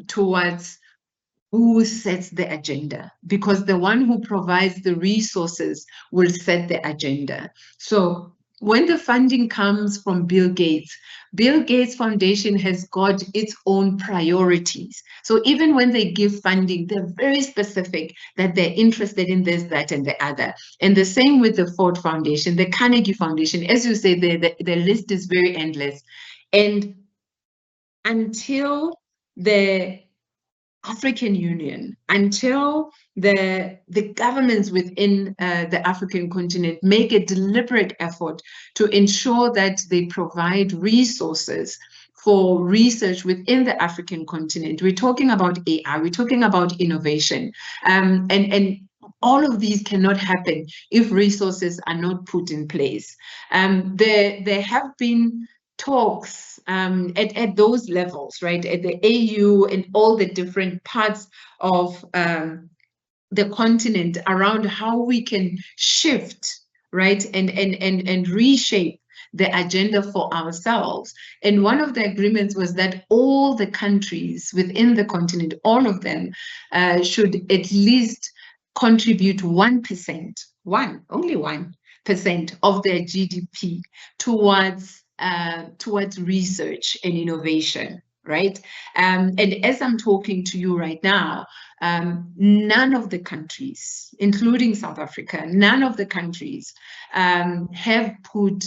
towards who sets the agenda, because the one who provides the resources will set the agenda. So when the funding comes from Bill Gates Foundation has got its own priorities. So even when they give funding, they're very specific that they're interested in this, that, and the other. And the same with the Ford Foundation, the Carnegie Foundation. As you say, the list is very endless. And until the African Union, until the governments within the African continent make a deliberate effort to ensure that they provide resources for research within the African continent. We're talking about AI, we're talking about innovation, and all of these cannot happen if resources are not put in place. There have been talks at those levels, right, at the AU and all the different parts of the continent around how we can shift, right, and reshape the agenda for ourselves. And one of the agreements was that all the countries within the continent, all of them, should at least contribute 1%, only 1% of their GDP towards research and innovation, right? And as I'm talking to you right now, none of the countries, including South Africa, none of the countries have put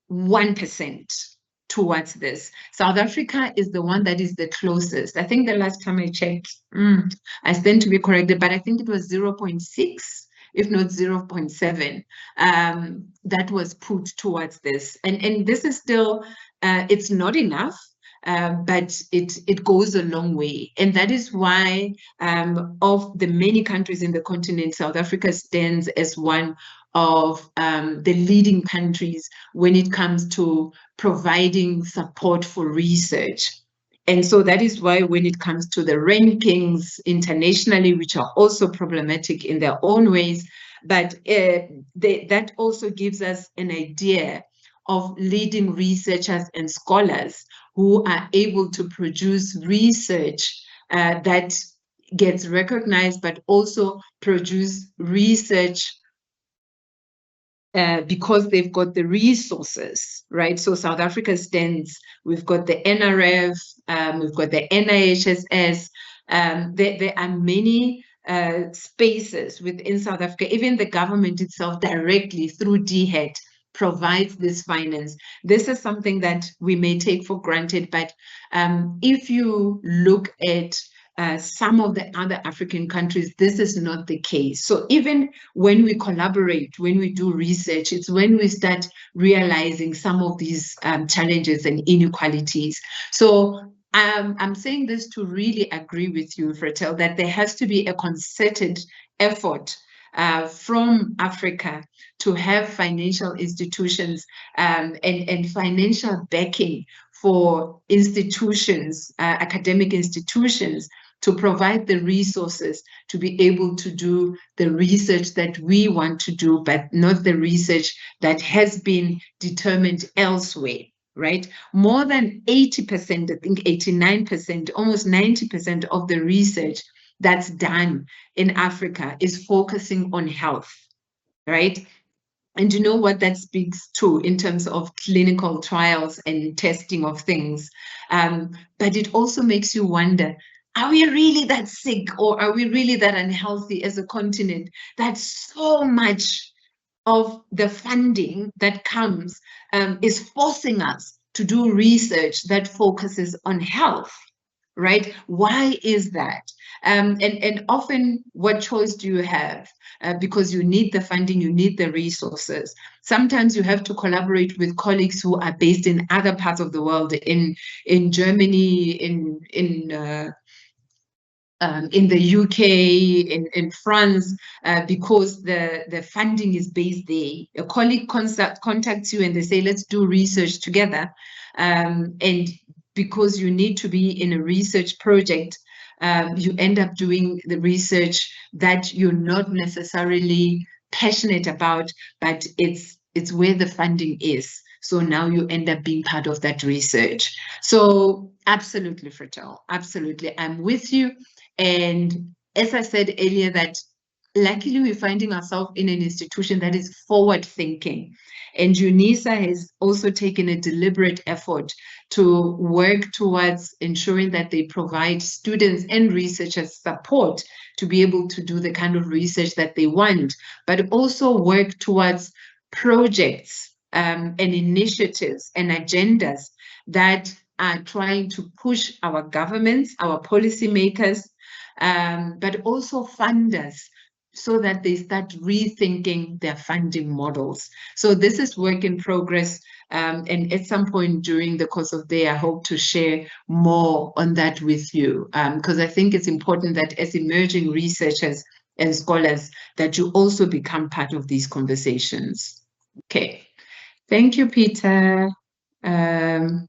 1% towards this. South Africa is the one that is the closest. I think the last time I checked, I stand to be corrected, but I think it was 0.6, if not 0.7, that was put towards this. And this is still, it's not enough, but it goes a long way. And that is why of the many countries in the continent, South Africa stands as one of the leading countries when it comes to providing support for research. And so that is why when it comes to the rankings internationally, which are also problematic in their own ways, but that also gives us an idea of leading researchers and scholars who are able to produce research that gets recognized, but also produce research because they've got the resources, right? So South Africa stands, we've got the NRF, we've got the NIHSS. There are many spaces within South Africa, even the government itself directly through DHET provides this finance. This is something that we may take for granted, but if you look at some of the other African countries, this is not the case. So even when we collaborate, when we do research, it's when we start realizing some of these challenges and inequalities. So I'm saying this to really agree with you, Fertil, that there has to be a concerted effort from Africa to have financial institutions and financial backing for institutions, academic institutions, to provide the resources to be able to do the research that we want to do, but not the research that has been determined elsewhere, right? More than 80%, I think 89%, almost 90% of the research that's done in Africa is focusing on health, right? And you know what that speaks to in terms of clinical trials and testing of things. But it also makes you wonder, are we really that sick, or are we really that unhealthy as a continent that so much of the funding that comes is forcing us to do research that focuses on health? Right? Why is that? And often, what choice do you have? Because you need the funding, you need the resources. Sometimes you have to collaborate with colleagues who are based in other parts of the world, in Germany, in the UK, in France, because the funding is based there. A colleague contacts you and they say, let's do research together. And because you need to be in a research project, you end up doing the research that you're not necessarily passionate about, but it's where the funding is. So now you end up being part of that research. So absolutely, Fritel, absolutely. I'm with you. And as I said earlier, that luckily we're finding ourselves in an institution that is forward thinking. And UNISA has also taken a deliberate effort to work towards ensuring that they provide students and researchers support to be able to do the kind of research that they want, but also work towards projects and initiatives and agendas that are trying to push our governments, our policymakers, but also funders, so that they start rethinking their funding models. So this is work in progress. And at some point during the course of the day, I hope to share more on that with you, because I think it's important that as emerging researchers and scholars, that you also become part of these conversations. Okay. Thank you, Peter. Hi,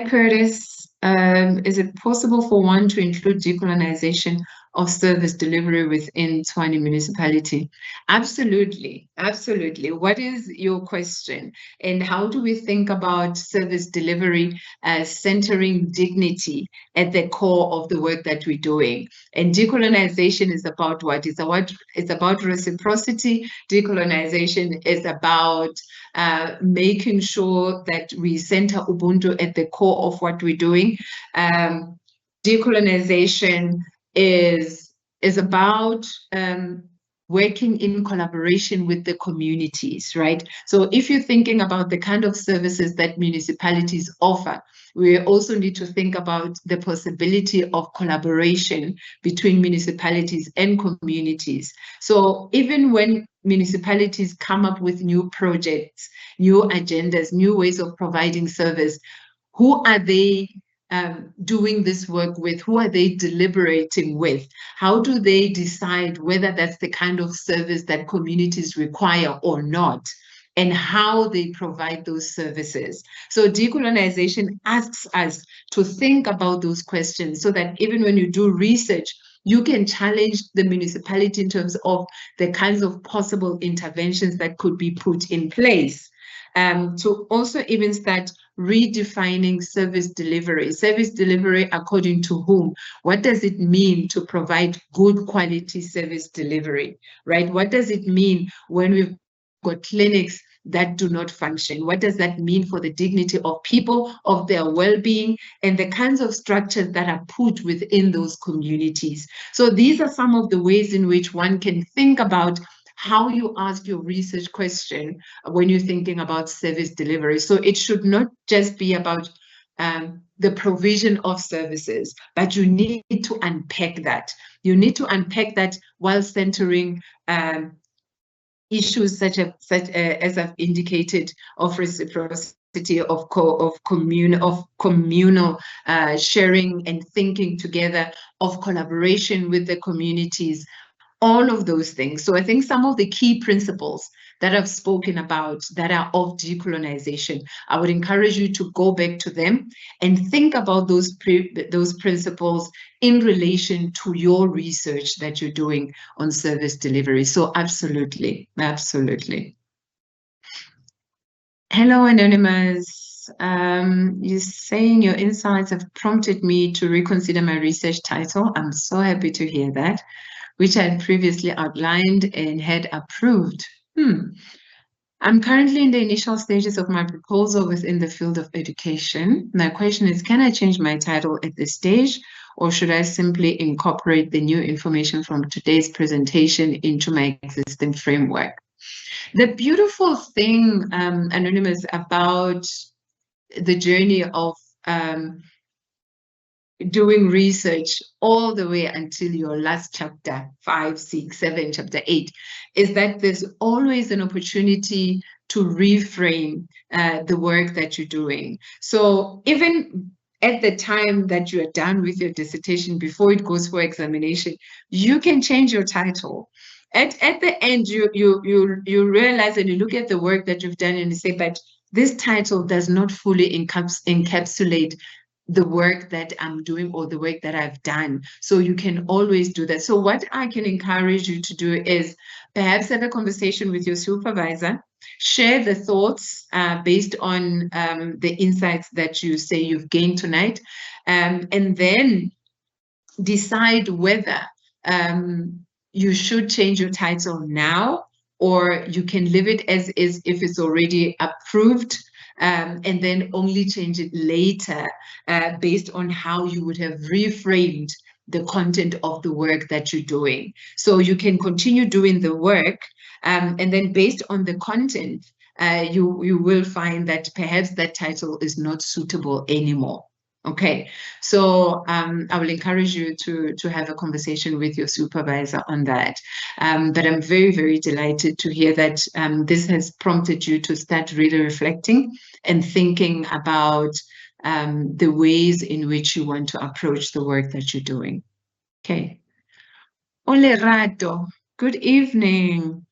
Curtis. Is it possible for one to include decolonization of service delivery within Tshwane municipality? Absolutely, absolutely. What is your question? And how do we think about service delivery as centering dignity at the core of the work that we're doing? And decolonization is about what? It's about reciprocity. Decolonization is about making sure that we center Ubuntu at the core of what we're doing. Decolonization is about working in collaboration with the communities, right? So if you're thinking about the kind of services that municipalities offer, we also need to think about the possibility of collaboration between municipalities and communities. So even when municipalities come up with new projects, new agendas, new ways of providing service, who are they doing this work with? Who are they deliberating with? How do they decide whether that's the kind of service that communities require or not? And how they provide those services. So decolonization asks us to think about those questions, so that even when you do research, you can challenge the municipality in terms of the kinds of possible interventions that could be put in place. To also even start redefining service delivery. Service delivery according to whom? What does it mean to provide good quality service delivery, right? What does it mean when we've got clinics that do not function? What does that mean for the dignity of people, of their well-being, and the kinds of structures that are put within those communities? So these are some of the ways in which one can think about how you ask your research question when you're thinking about service delivery. So it should not just be about the provision of services, but you need to unpack that. You need to unpack that while centering issues such as I've indicated, of reciprocity, of communal sharing and thinking together, of collaboration with the communities, all of those things. So I think some of the key principles that I've spoken about that are of decolonization, I would encourage you to go back to them and think about those principles in relation to your research that you're doing on service delivery. So absolutely, absolutely. Hello, Anonymous. You're saying your insights have prompted me to reconsider my research title. I'm so happy to hear that, which I had previously outlined and had approved. I'm currently in the initial stages of my proposal within the field of education. My question is, can I change my title at this stage, or should I simply incorporate the new information from today's presentation into my existing framework? The beautiful thing, Anonymous, about the journey of doing research all the way until your last chapter, 5, 6, 7, chapter 8, is that there's always an opportunity to reframe the work that you're doing. So even at the time that you are done with your dissertation, before it goes for examination, you can change your title. At the end, you realize and you look at the work that you've done and you say, but this title does not fully encapsulate the work that I'm doing or the work that I've done. So you can always do that. So what I can encourage you to do is perhaps have a conversation with your supervisor, share the thoughts based on the insights that you say you've gained tonight, and then decide whether you should change your title now, or you can leave it as is if it's already approved, and then only change it later based on how you would have reframed the content of the work that you're doing. So you can continue doing the work, and then based on the content, you will find that perhaps that title is not suitable anymore. Okay, so I will encourage you to have a conversation with your supervisor on that. But I'm very, very delighted to hear that this has prompted you to start really reflecting and thinking about the ways in which you want to approach the work that you're doing. Okay. Olerato, good evening.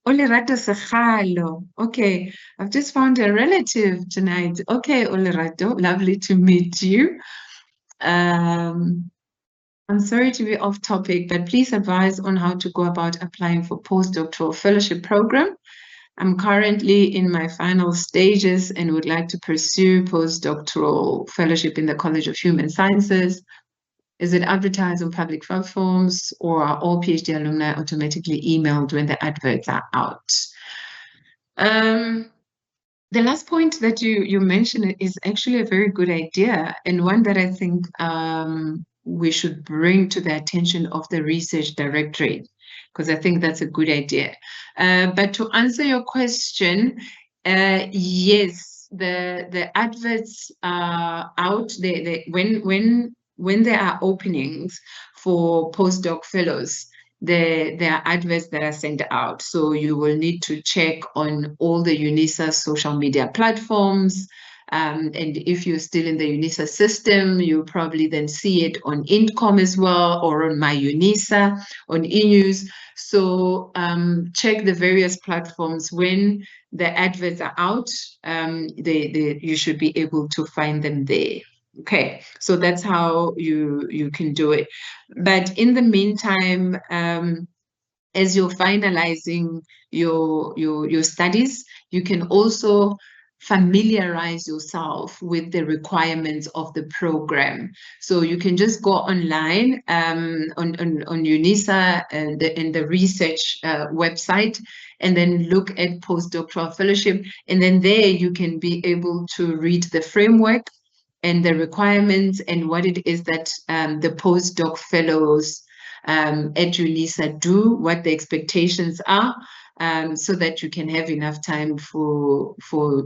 Olerato Sajalo. Okay, I've just found a relative tonight. Okay, Olerato, lovely to meet you. I'm sorry to be off topic, but please advise on how to go about applying for postdoctoral fellowship program. I'm currently in my final stages and would like to pursue postdoctoral fellowship in the College of Human Sciences. Is it advertised on public platforms, or are all PhD alumni automatically emailed when the adverts are out? The last point that you mentioned is actually a very good idea, and one that I think we should bring to the attention of the research directorate, because I think that's a good idea. But to answer your question, yes, the adverts are out. When there are openings for postdoc fellows, there are adverts that are sent out. So you will need to check on all the UNISA social media platforms. And if you're still in the UNISA system, you'll probably then see it on INCOM as well, or on My UNISA, on eNews. So check the various platforms. When the adverts are out, you should be able to find them there. Okay, so that's how you can do it. But in the meantime, as you're finalizing your studies, you can also familiarize yourself with the requirements of the program. So you can just go online on UNISA and the research website, and then look at postdoctoral fellowship. And then there you can be able to read the framework and the requirements and what it is that the postdoc fellows at UNISA do, what the expectations are, so that you can have enough time for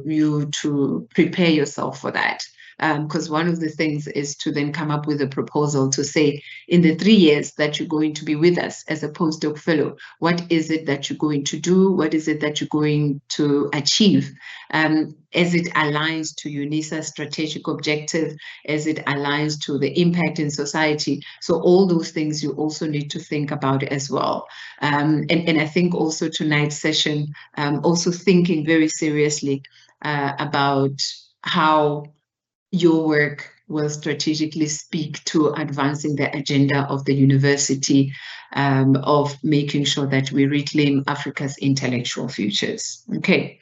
you to prepare yourself for that. Because one of the things is to then come up with a proposal to say, in the 3 years that you're going to be with us as a postdoc fellow, what is it that you're going to do? What is it that you're going to achieve as it aligns to UNISA's strategic objective, as it aligns to the impact in society? So all those things you also need to think about as well. And I think also tonight's session, also thinking very seriously about how your work will strategically speak to advancing the agenda of the university, of making sure that we reclaim Africa's intellectual futures. Okay,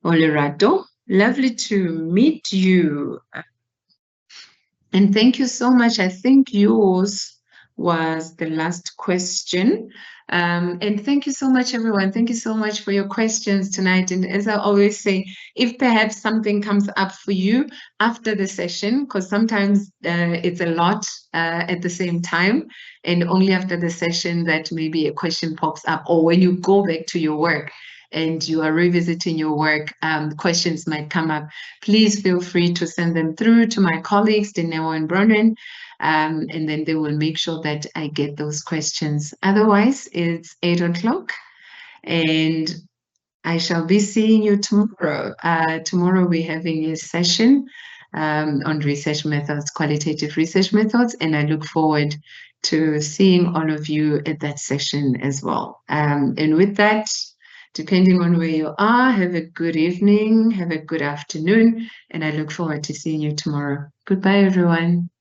Olerato, Lovely to meet you. And thank you so much. I think yours was the last question. And thank you so much, everyone. Thank you so much for your questions tonight. And as I always say, if perhaps something comes up for you after the session, because sometimes it's a lot at the same time, and only after the session that maybe a question pops up, or when you go back to your work and you are revisiting your work, questions might come up. Please feel free to send them through to my colleagues, Dineo and Bronwyn, and then they will make sure that I get those questions. Otherwise, it's 8 o'clock, and I shall be seeing you tomorrow. Tomorrow we're having a session on research methods, qualitative research methods, and I look forward to seeing all of you at that session as well. And with that, depending on where you are, have a good evening, have a good afternoon, and I look forward to seeing you tomorrow. Goodbye, everyone.